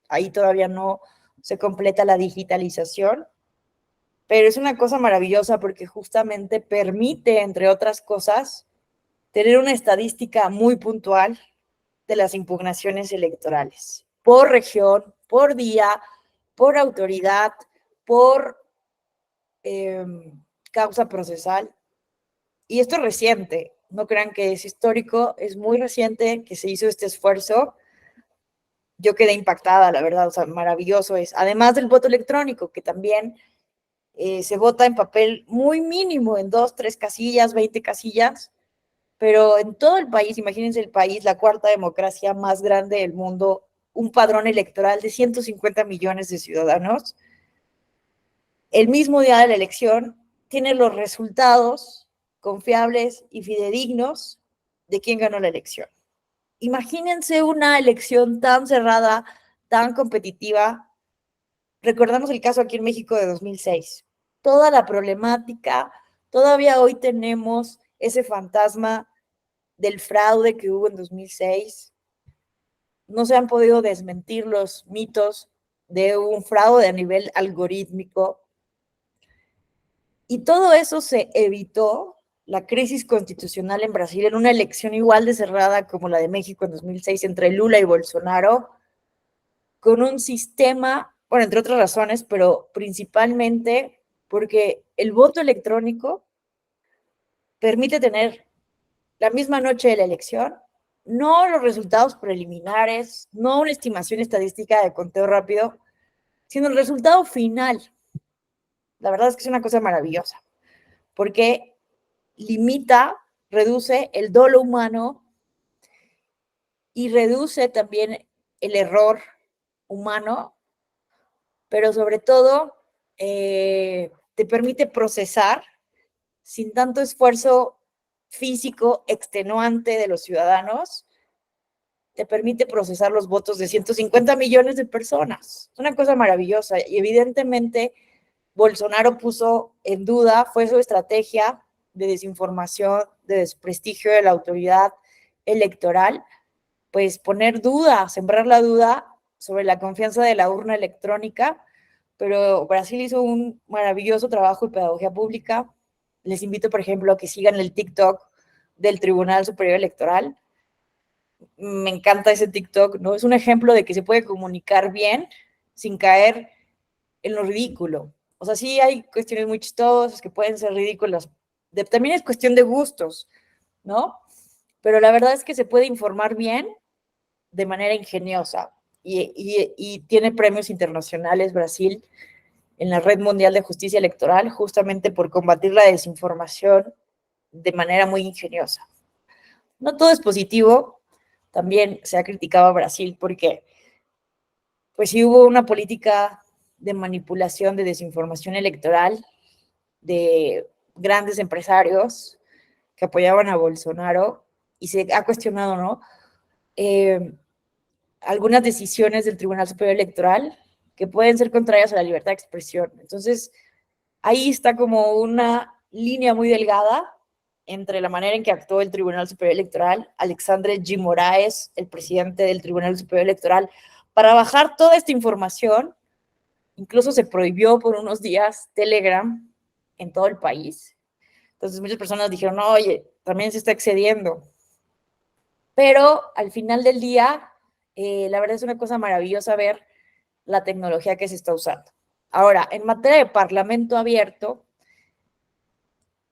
ahí todavía no se completa la digitalización, pero es una cosa maravillosa porque justamente permite, entre otras cosas, tener una estadística muy puntual de las impugnaciones electorales, por región, por día, por autoridad, por causa procesal. Y esto es reciente, no crean que es histórico, es muy reciente que se hizo este esfuerzo. Yo quedé impactada, la verdad, o sea, maravilloso es. Además del voto electrónico, que también se vota en papel muy mínimo, en 2, 3 casillas, 20 casillas, pero en todo el país, imagínense el país, la cuarta democracia más grande del mundo, un padrón electoral de 150 millones de ciudadanos, el mismo día de la elección tiene los resultados confiables y fidedignos de quién ganó la elección. Imagínense una elección tan cerrada, tan competitiva. Recordamos el caso aquí en México de 2006. Toda la problemática, todavía hoy tenemos ese fantasma del fraude que hubo en 2006. No se han podido desmentir los mitos de un fraude a nivel algorítmico. Y todo eso se evitó, la crisis constitucional en Brasil, en una elección igual de cerrada como la de México en 2006 entre Lula y Bolsonaro, con un sistema, bueno, entre otras razones, pero principalmente porque el voto electrónico permite tener la misma noche de la elección, no los resultados preliminares, no una estimación estadística de conteo rápido, sino el resultado final. La verdad es que es una cosa maravillosa, porque limita, reduce el dolo humano y reduce también el error humano, pero sobre todo te permite procesar sin tanto esfuerzo físico extenuante de los ciudadanos, te permite procesar los votos de 150 millones de personas. Es una cosa maravillosa y evidentemente Bolsonaro puso en duda, fue su estrategia de desinformación, de desprestigio de la autoridad electoral, pues poner duda, sembrar la duda sobre la confianza de la urna electrónica, pero Brasil hizo un maravilloso trabajo de pedagogía pública. Les invito, por ejemplo, a que sigan el TikTok del Tribunal Superior Electoral. Me encanta ese TikTok, ¿no? Es un ejemplo de que se puede comunicar bien sin caer en lo ridículo. O sea, sí hay cuestiones muy chistosas que pueden ser ridículas. También es cuestión de gustos, ¿no? Pero la verdad es que se puede informar bien de manera ingeniosa y tiene premios internacionales Brasil en la Red Mundial de Justicia Electoral justamente por combatir la desinformación de manera muy ingeniosa. No todo es positivo, también se ha criticado a Brasil porque pues sí hubo una política de manipulación, de desinformación electoral de grandes empresarios que apoyaban a Bolsonaro y se ha cuestionado, ¿no? Algunas decisiones del Tribunal Superior Electoral que pueden ser contrarias a la libertad de expresión. Entonces, ahí está como una línea muy delgada entre la manera en que actuó el Tribunal Superior Electoral, Alexandre G. Moraes, el presidente del Tribunal Superior Electoral, para bajar toda esta información. Incluso se prohibió por unos días Telegram en todo el país. Entonces muchas personas dijeron, oye, también se está excediendo. Pero al final del día, la verdad es una cosa maravillosa ver la tecnología que se está usando. Ahora, en materia de parlamento abierto,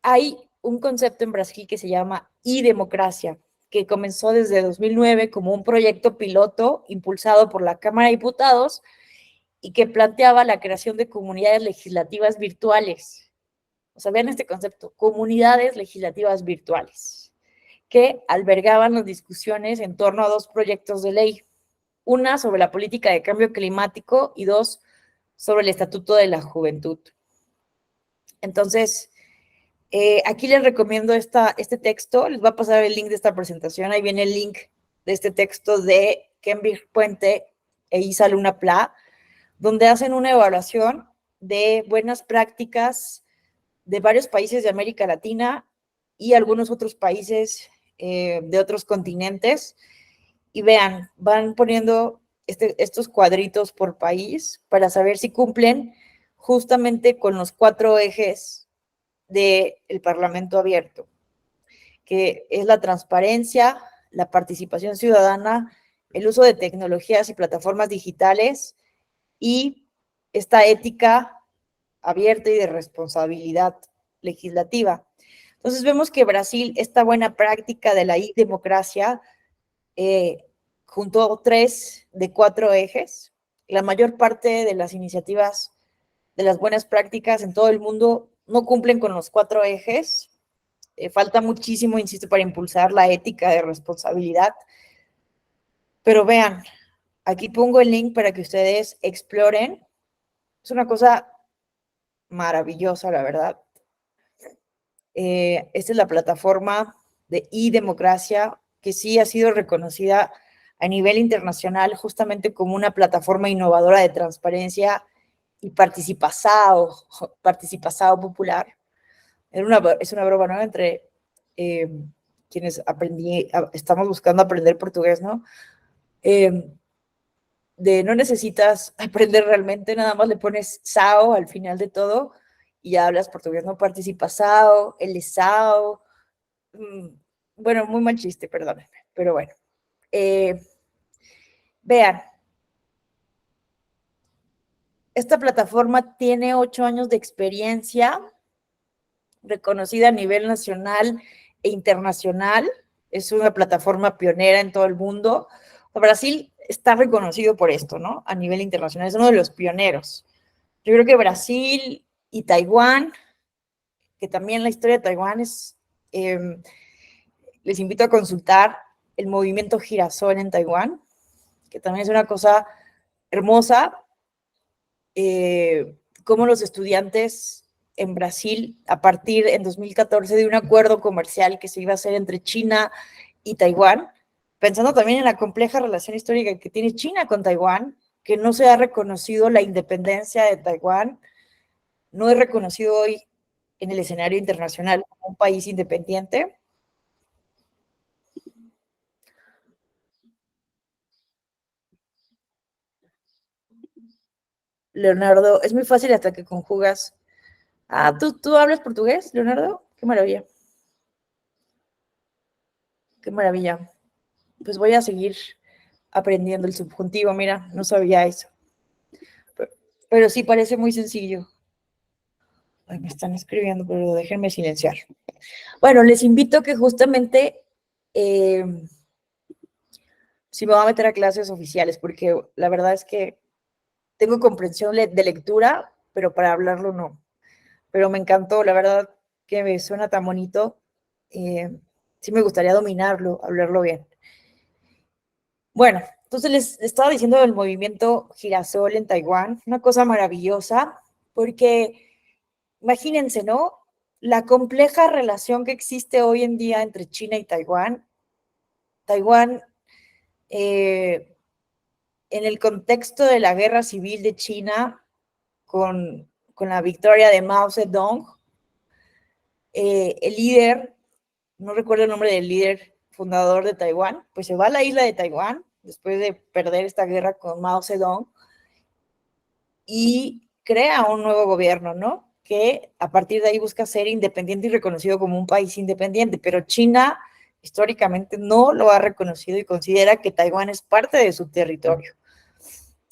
hay un concepto en Brasil que se llama e-democracia, que comenzó desde 2009 como un proyecto piloto impulsado por la Cámara de Diputados y que planteaba la creación de comunidades legislativas virtuales. O sea, vean este concepto, comunidades legislativas virtuales, que albergaban las discusiones en torno a dos proyectos de ley. Una sobre la política de cambio climático y dos sobre el Estatuto de la Juventud. Entonces, aquí les recomiendo este texto, les va a pasar el link de esta presentación, ahí viene el link de este texto de Kenvir Puente e Isa Luna Pla, donde hacen una evaluación de buenas prácticas de varios países de América Latina y algunos otros países de otros continentes. Y vean, van poniendo estos cuadritos por país para saber si cumplen justamente con los 4 ejes del Parlamento abierto, que es la transparencia, la participación ciudadana, el uso de tecnologías y plataformas digitales y esta ética abierta y de responsabilidad legislativa. Entonces vemos que Brasil, esta buena práctica de la e-democracia, juntó 3 de 4 ejes. La mayor parte de las iniciativas de las buenas prácticas en todo el mundo no cumplen con los 4 ejes. Falta muchísimo, insisto, para impulsar la ética de responsabilidad. Pero vean, aquí pongo el link para que ustedes exploren. Es una cosa maravillosa, la verdad. Esta es la plataforma de e-democracia, que sí ha sido reconocida a nivel internacional justamente como una plataforma innovadora de transparencia y participazado popular. Es una broma, ¿no? Entre quienes estamos buscando aprender portugués, ¿no? No necesitas aprender realmente, nada más le pones SAO al final de todo y ya hablas portugués, ¿no? Participazado, el SAO. Bueno, muy mal chiste, perdónenme, pero bueno. Vean, esta plataforma tiene 8 años de experiencia, reconocida a nivel nacional e internacional. Es una plataforma pionera en todo el mundo. Brasil está reconocido por esto, ¿no? A nivel internacional, es uno de los pioneros. Yo creo que Brasil y Taiwán, que también la historia de Taiwán es, les invito a consultar el movimiento Girasol en Taiwán, que también es una cosa hermosa, cómo los estudiantes en Brasil, a partir en 2014 de un acuerdo comercial que se iba a hacer entre China y Taiwán, pensando también en la compleja relación histórica que tiene China con Taiwán, que no se ha reconocido la independencia de Taiwán, no es reconocido hoy en el escenario internacional como un país independiente. Leonardo, es muy fácil hasta que conjugas. Ah, ¿tú hablas portugués, Leonardo? Qué maravilla. Qué maravilla. Pues voy a seguir aprendiendo el subjuntivo, mira, no sabía eso. Pero sí parece muy sencillo. Ay, me están escribiendo, pero déjenme silenciar. Bueno, les invito que justamente sí me voy a meter a clases oficiales, porque la verdad es que tengo comprensión de lectura, pero para hablarlo no. Pero me encantó, la verdad que me suena tan bonito. Sí me gustaría dominarlo, hablarlo bien. Bueno, entonces les estaba diciendo del movimiento Girasol en Taiwán, una cosa maravillosa, porque imagínense, ¿no? La compleja relación que existe hoy en día entre China y Taiwán. Taiwán, en el contexto de la guerra civil de China, con la victoria de Mao Zedong, el líder, no recuerdo el nombre del líder fundador de Taiwán, pues se va a la isla de Taiwán después de perder esta guerra con Mao Zedong y crea un nuevo gobierno, ¿no? Que a partir de ahí busca ser independiente y reconocido como un país independiente, pero China históricamente no lo ha reconocido y considera que Taiwán es parte de su territorio.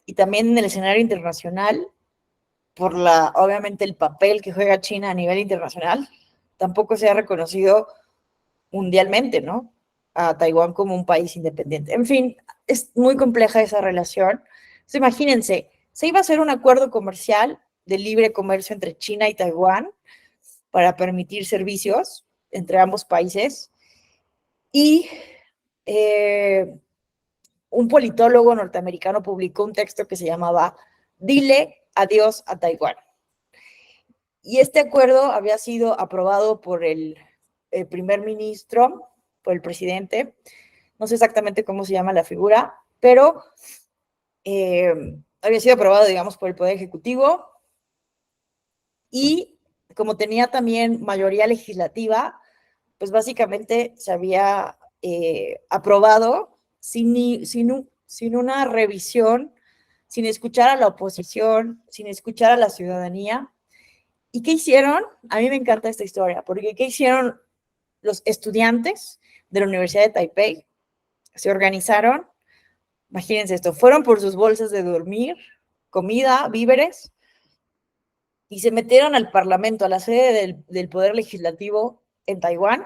Y también en el escenario internacional, por obviamente el papel que juega China a nivel internacional, tampoco se ha reconocido mundialmente, ¿no? A Taiwán como un país independiente. En fin, es muy compleja esa relación. Entonces, imagínense, se iba a hacer un acuerdo comercial de libre comercio entre China y Taiwán para permitir servicios entre ambos países y un politólogo norteamericano publicó un texto que se llamaba Dile adiós a Taiwán. Y este acuerdo había sido aprobado por el primer ministro, por el presidente, no sé exactamente cómo se llama la figura, pero había sido aprobado, digamos, por el Poder Ejecutivo y como tenía también mayoría legislativa, pues básicamente se había aprobado sin una revisión, sin escuchar a la oposición, sin escuchar a la ciudadanía. ¿Y qué hicieron? A mí me encanta esta historia, porque ¿qué hicieron los estudiantes de la Universidad de Taipei? Se organizaron, imagínense esto, fueron por sus bolsas de dormir, comida, víveres, y se metieron al parlamento, a la sede del Poder Legislativo en Taiwán,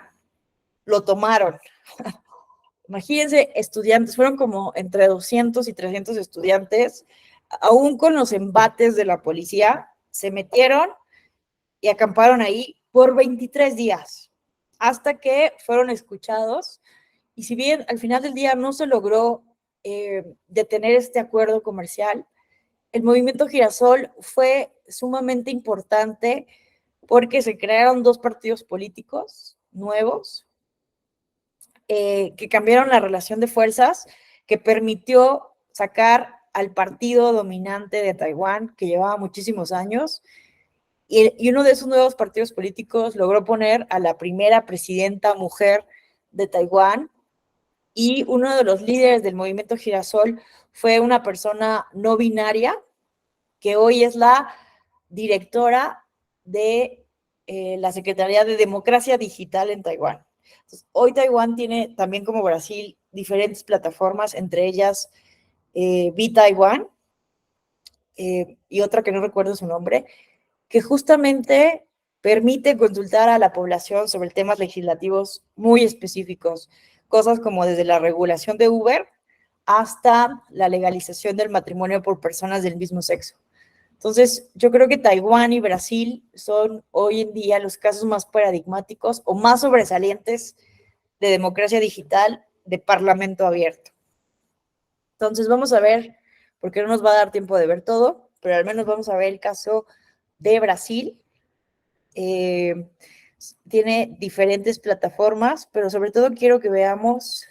lo tomaron. Imagínense, estudiantes, fueron como entre 200 y 300 estudiantes, aún con los embates de la policía, se metieron y acamparon ahí por 23 días, hasta que fueron escuchados. Y si bien al final del día no se logró detener este acuerdo comercial, el movimiento Girasol fue sumamente importante porque se crearon dos partidos políticos nuevos que cambiaron la relación de fuerzas, que permitió sacar al partido dominante de Taiwán, que llevaba muchísimos años, y uno de esos nuevos partidos políticos logró poner a la primera presidenta mujer de Taiwán, y uno de los líderes del movimiento Girasol fue una persona no binaria, que hoy es la directora de la Secretaría de Democracia Digital en Taiwán. Entonces, hoy Taiwán tiene también, como Brasil, diferentes plataformas, entre ellas BeTaiwan y otra que no recuerdo su nombre, que justamente permite consultar a la población sobre temas legislativos muy específicos, cosas como desde la regulación de Uber hasta la legalización del matrimonio por personas del mismo sexo. Entonces, yo creo que Taiwán y Brasil son hoy en día los casos más paradigmáticos o más sobresalientes de democracia digital, de parlamento abierto. Entonces, vamos a ver, porque no nos va a dar tiempo de ver todo, pero al menos vamos a ver el caso de Brasil. Tiene diferentes plataformas, pero sobre todo quiero que veamos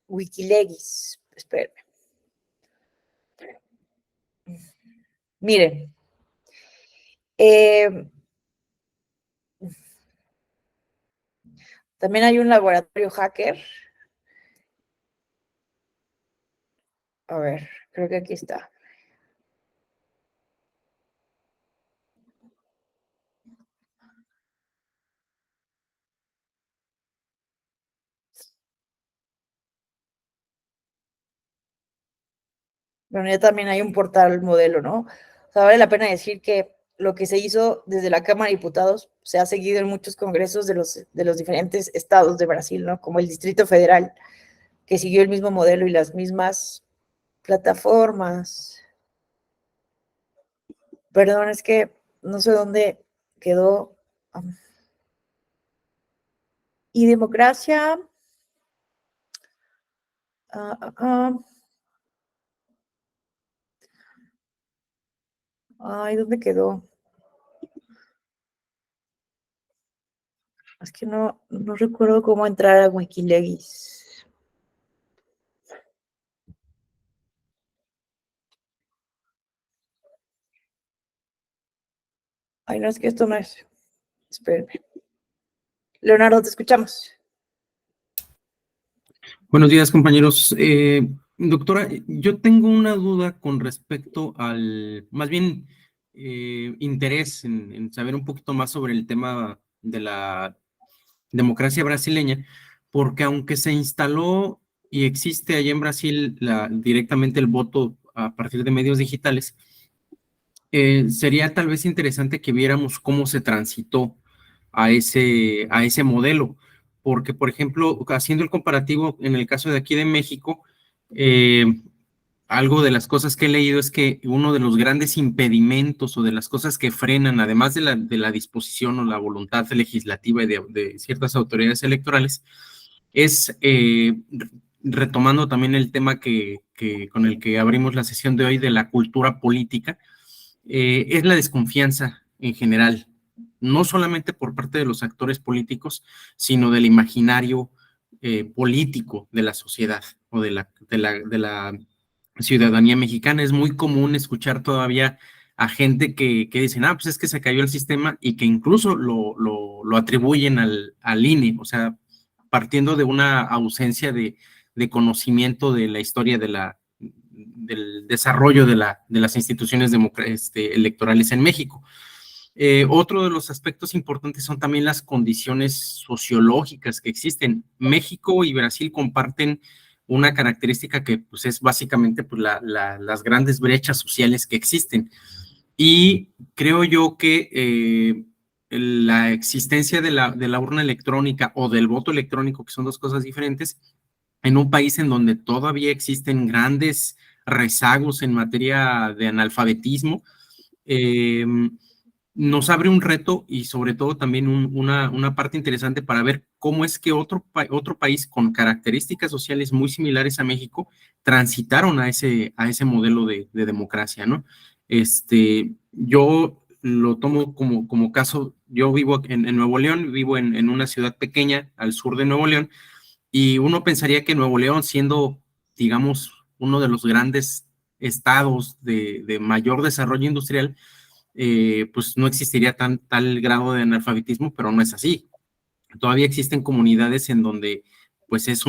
Wikileaks. Espérenme. Miren, también hay un laboratorio hacker. A ver, creo que aquí está. Bueno, ya también hay un portal modelo, ¿no? O sea, vale la pena decir que lo que se hizo desde la Cámara de Diputados se ha seguido en muchos congresos de los diferentes estados de Brasil, ¿no? Como el Distrito Federal, que siguió el mismo modelo y las mismas plataformas. Perdón, es que no sé dónde quedó. Y democracia. Ay, ¿dónde quedó? Es que no recuerdo cómo entrar a Wikileaks. Ay, no, es que esto no es. Espérenme. Leonardo, te escuchamos. Buenos días, compañeros. Doctora, yo tengo una duda con respecto más bien, interés en saber un poquito más sobre el tema de la democracia brasileña, porque aunque se instaló y existe allá en Brasil directamente el voto a partir de medios digitales, sería tal vez interesante que viéramos cómo se transitó a ese modelo, porque, por ejemplo, haciendo el comparativo en el caso de aquí de México, algo de las cosas que he leído es que uno de los grandes impedimentos o de las cosas que frenan, además de la disposición o la voluntad legislativa de ciertas autoridades electorales, es, retomando también el tema con el que abrimos la sesión de hoy de la cultura política, es la desconfianza en general, no solamente por parte de los actores políticos, sino del imaginario político de la sociedad o de la ciudadanía mexicana. Es muy común escuchar todavía a gente que dicen, pues es que se cayó el sistema, y que incluso lo atribuyen al INE, o sea, partiendo de una ausencia de conocimiento de la historia del desarrollo de las instituciones electorales en México. Otro de los aspectos importantes son también las condiciones sociológicas que existen. México y Brasil comparten una característica que pues, es básicamente pues, las grandes brechas sociales que existen. Y creo yo que la existencia de la urna electrónica o del voto electrónico, que son dos cosas diferentes, en un país en donde todavía existen grandes rezagos en materia de analfabetismo, nos abre un reto y sobre todo también una parte interesante para ver cómo es que otro país con características sociales muy similares a México transitaron a ese modelo de democracia, ¿no? Yo lo tomo como caso, yo vivo en Nuevo León, vivo en una ciudad pequeña al sur de Nuevo León, y uno pensaría que Nuevo León, siendo, digamos, uno de los grandes estados de mayor desarrollo industrial, pues no existiría tal grado de analfabetismo, pero no es así. Todavía existen comunidades en donde pues es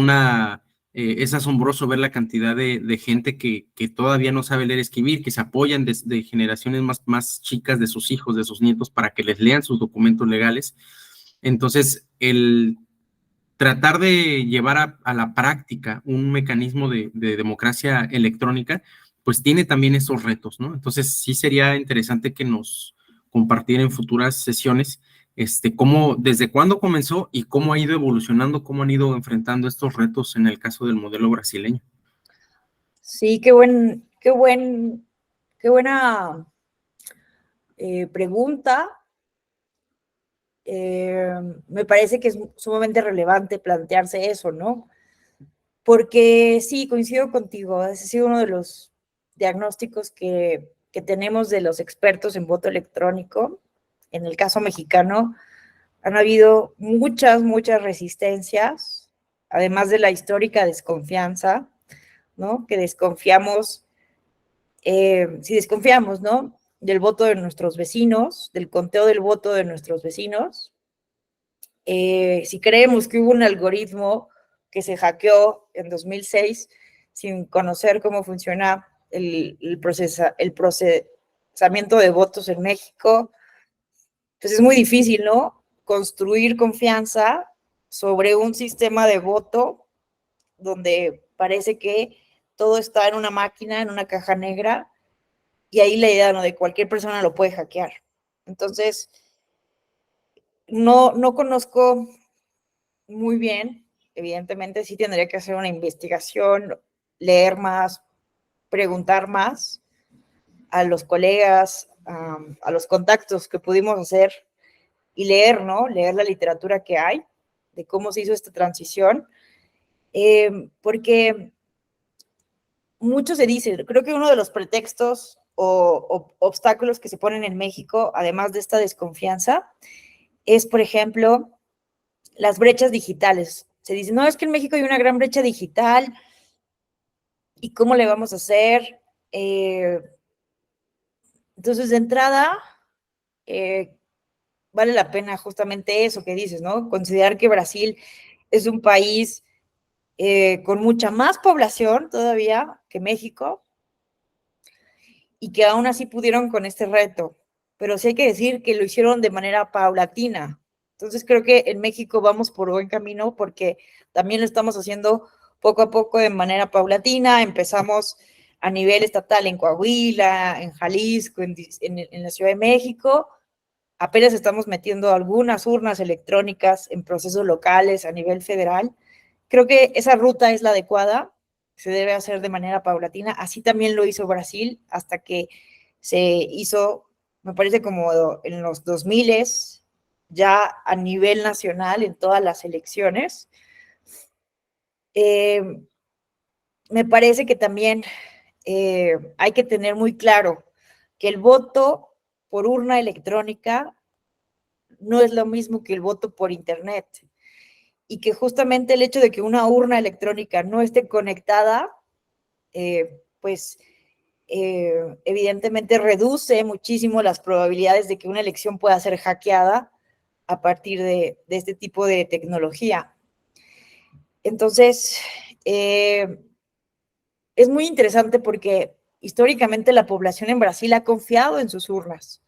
asombroso ver la cantidad de gente que todavía no sabe leer y escribir, que se apoyan de generaciones más chicas de sus hijos, de sus nietos, para que les lean sus documentos legales. Entonces, el tratar de llevar a la práctica un mecanismo de democracia electrónica, pues tiene también esos retos, ¿no? Entonces sí sería interesante que nos compartiera en futuras sesiones desde cuándo comenzó y cómo ha ido evolucionando, cómo han ido enfrentando estos retos en el caso del modelo brasileño. Sí, qué buena pregunta. Me parece que es sumamente relevante plantearse eso, ¿no? Porque sí, coincido contigo, ese ha sido uno de los diagnósticos que tenemos de los expertos en voto electrónico. En el caso mexicano, han habido muchas resistencias, además de la histórica desconfianza, ¿no? Que desconfiamos, si desconfiamos, ¿no? Del voto de nuestros vecinos, del conteo del voto de nuestros vecinos. Si creemos que hubo un algoritmo que se hackeó en 2006 sin conocer cómo funciona el procesamiento de votos en México, pues es muy difícil, ¿no? Construir confianza sobre un sistema de voto donde parece que todo está en una máquina, en una caja negra, y ahí la idea, ¿no? De cualquier persona lo puede hackear. Entonces, no conozco muy bien, evidentemente sí tendría que hacer una investigación, leer más, preguntar más a los colegas, a los contactos que pudimos hacer y leer, ¿no? Leer la literatura que hay de cómo se hizo esta transición, porque mucho se dice, creo que uno de los pretextos o obstáculos que se ponen en México, además de esta desconfianza, es, por ejemplo, las brechas digitales. Se dice, no, es que en México hay una gran brecha digital, ¿y cómo le vamos a hacer? Entonces, de entrada, vale la pena justamente eso que dices, ¿no? Considerar que Brasil es un país con mucha más población todavía que México y que aún así pudieron con este reto. Pero sí hay que decir que lo hicieron de manera paulatina. Entonces creo que en México vamos por buen camino porque también lo estamos haciendo poco a poco de manera paulatina. Empezamos a nivel estatal en Coahuila, en Jalisco, en la Ciudad de México. Apenas estamos metiendo algunas urnas electrónicas en procesos locales a nivel federal. Creo que esa ruta es la adecuada, se debe hacer de manera paulatina. Así también lo hizo Brasil hasta que se hizo, me parece como en los 2000, ya a nivel nacional en todas las elecciones. Me parece que también hay que tener muy claro que el voto por urna electrónica no es lo mismo que el voto por internet y que justamente el hecho de que una urna electrónica no esté conectada, pues evidentemente reduce muchísimo las probabilidades de que una elección pueda ser hackeada a partir de este tipo de tecnología. Entonces, es muy interesante porque históricamente la población en Brasil ha confiado en sus urnas.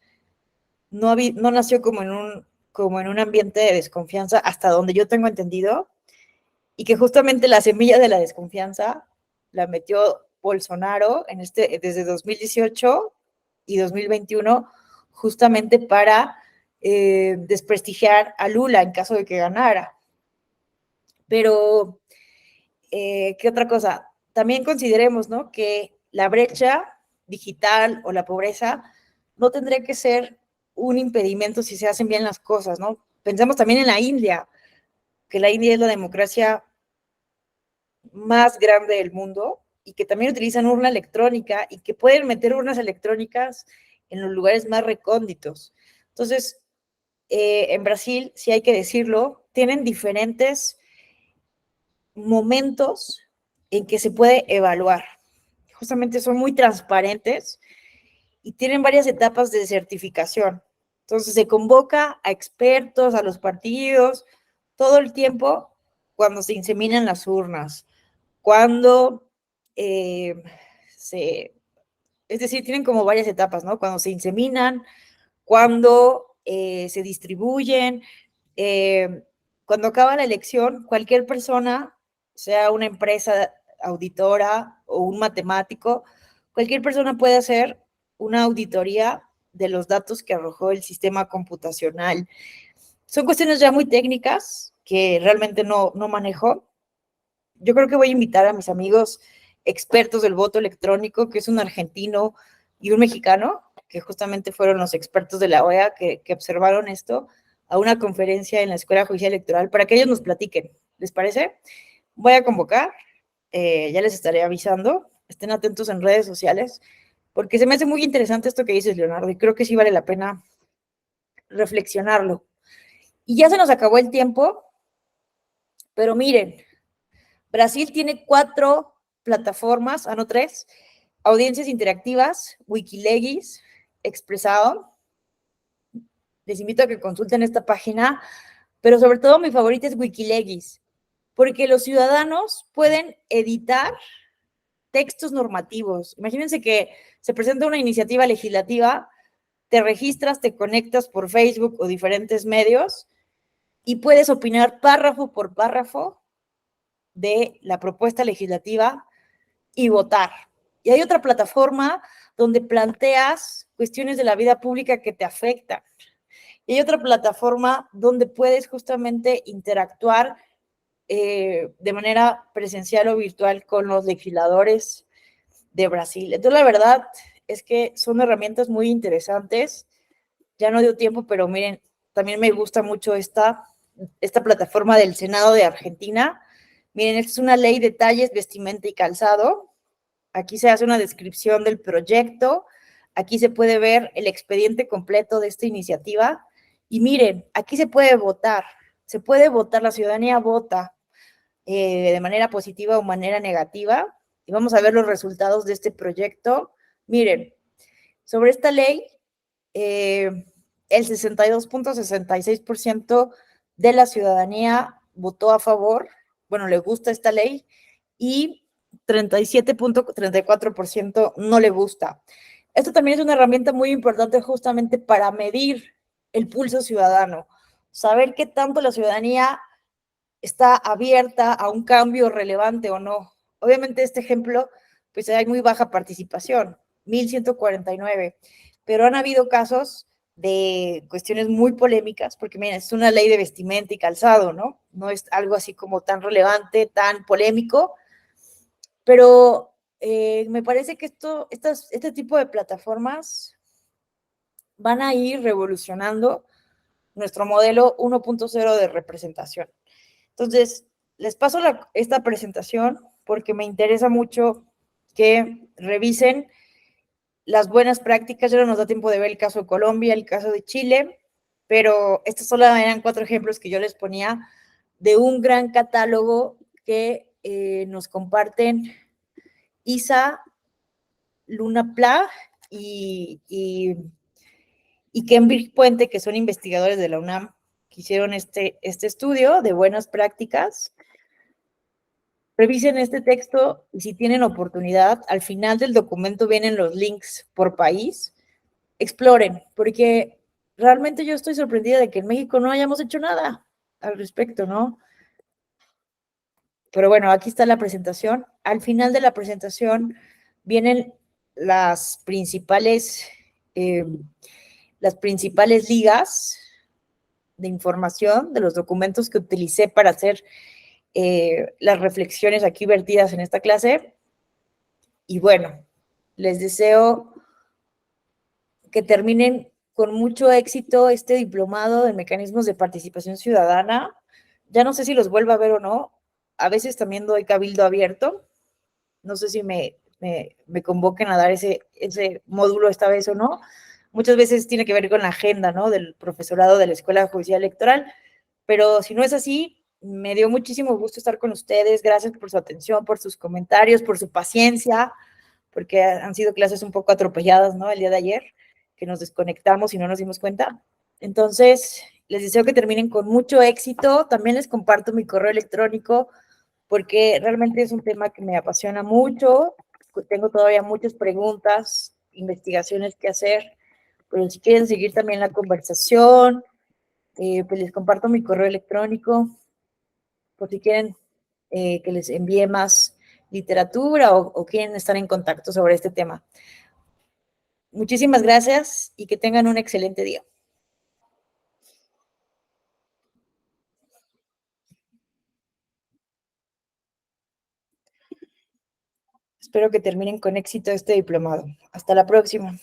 No nació como en un ambiente de desconfianza, hasta donde yo tengo entendido, y que justamente la semilla de la desconfianza la metió Bolsonaro desde 2018 y 2021 justamente para desprestigiar a Lula en caso de que ganara. Pero, ¿qué otra cosa? También consideremos, ¿no?, que la brecha digital o la pobreza no tendría que ser un impedimento si se hacen bien las cosas, ¿no? Pensemos también en la India, que la India es la democracia más grande del mundo y que también utilizan urna electrónica y que pueden meter urnas electrónicas en los lugares más recónditos. Entonces, en Brasil, sí hay que decirlo, tienen diferentes momentos en que se puede evaluar. Justamente son muy transparentes y tienen varias etapas de certificación. Entonces se convoca a expertos, a los partidos, todo el tiempo cuando se inseminan las urnas, cuando es decir, tienen como varias etapas, ¿no? Cuando se inseminan, cuando se distribuyen, cuando acaba la elección, cualquier persona, sea una empresa auditora o un matemático, cualquier persona puede hacer una auditoría de los datos que arrojó el sistema computacional. Son cuestiones ya muy técnicas que realmente no manejo. Yo creo que voy a invitar a mis amigos expertos del voto electrónico, que es un argentino y un mexicano, que justamente fueron los expertos de la OEA que observaron esto, a una conferencia en la Escuela Judicial Electoral para que ellos nos platiquen. ¿Les parece? Voy a convocar, ya les estaré avisando, estén atentos en redes sociales, porque se me hace muy interesante esto que dices, Leonardo, y creo que sí vale la pena reflexionarlo. Y ya se nos acabó el tiempo, pero miren, Brasil tiene 4 plataformas, no 3, audiencias interactivas, Wikileaks, Expresado. Les invito a que consulten esta página, pero sobre todo mi favorita es Wikileaks, porque los ciudadanos pueden editar textos normativos. Imagínense que se presenta una iniciativa legislativa, te registras, te conectas por Facebook o diferentes medios y puedes opinar párrafo por párrafo de la propuesta legislativa y votar. Y hay otra plataforma donde planteas cuestiones de la vida pública que te afectan. Y hay otra plataforma donde puedes justamente interactuar de manera presencial o virtual con los legisladores de Brasil. Entonces, la verdad es que son herramientas muy interesantes. Ya no dio tiempo, pero miren, también me gusta mucho esta plataforma del Senado de Argentina. Miren, esta es una ley de talles, vestimenta y calzado. Aquí se hace una descripción del proyecto. Aquí se puede ver el expediente completo de esta iniciativa. Y miren, aquí se puede votar. Se puede votar, la ciudadanía vota de manera positiva o manera negativa. Y vamos a ver los resultados de este proyecto. Miren, sobre esta ley, el 62.66% de la ciudadanía votó a favor, bueno, le gusta esta ley, y 37.34% no le gusta. Esto también es una herramienta muy importante justamente para medir el pulso ciudadano, saber qué tanto la ciudadanía está abierta a un cambio relevante o no. Obviamente este ejemplo, pues hay muy baja participación, 1,149, pero han habido casos de cuestiones muy polémicas, porque miren, es una ley de vestimenta y calzado, ¿no? No es algo así como tan relevante, tan polémico, pero me parece que este tipo de plataformas van a ir revolucionando nuestro modelo 1.0 de representación. Entonces, les paso esta presentación porque me interesa mucho que revisen las buenas prácticas. Ya no nos da tiempo de ver el caso de Colombia, el caso de Chile, pero estos solo eran 4 ejemplos que yo les ponía de un gran catálogo que nos comparten Isa, Luna Pla y Cambridge Puente, que son investigadores de la UNAM, que hicieron este estudio de buenas prácticas. Revisen este texto y si tienen oportunidad, al final del documento vienen los links por país. Exploren, porque realmente yo estoy sorprendida de que en México no hayamos hecho nada al respecto, ¿no? Pero bueno, aquí está la presentación. Al final de la presentación vienen las principales las principales ligas de información de los documentos que utilicé para hacer las reflexiones aquí vertidas en esta clase. Y bueno, les deseo que terminen con mucho éxito este diplomado de mecanismos de participación ciudadana. Ya no sé si los vuelvo a ver o no. A veces también doy cabildo abierto. No sé si me convoquen a dar ese módulo esta vez o no. Muchas veces tiene que ver con la agenda, ¿no?, del profesorado de la Escuela Judicial Electoral, pero si no es así, me dio muchísimo gusto estar con ustedes. Gracias por su atención, por sus comentarios, por su paciencia, porque han sido clases un poco atropelladas, ¿no?, el día de ayer, que nos desconectamos y no nos dimos cuenta. Entonces, les deseo que terminen con mucho éxito. También les comparto mi correo electrónico, porque realmente es un tema que me apasiona mucho. Tengo todavía muchas preguntas, investigaciones que hacer, pero si quieren seguir también la conversación, pues les comparto mi correo electrónico, por si quieren que les envíe más literatura o quieren estar en contacto sobre este tema. Muchísimas gracias y que tengan un excelente día. Espero que terminen con éxito este diplomado. Hasta la próxima.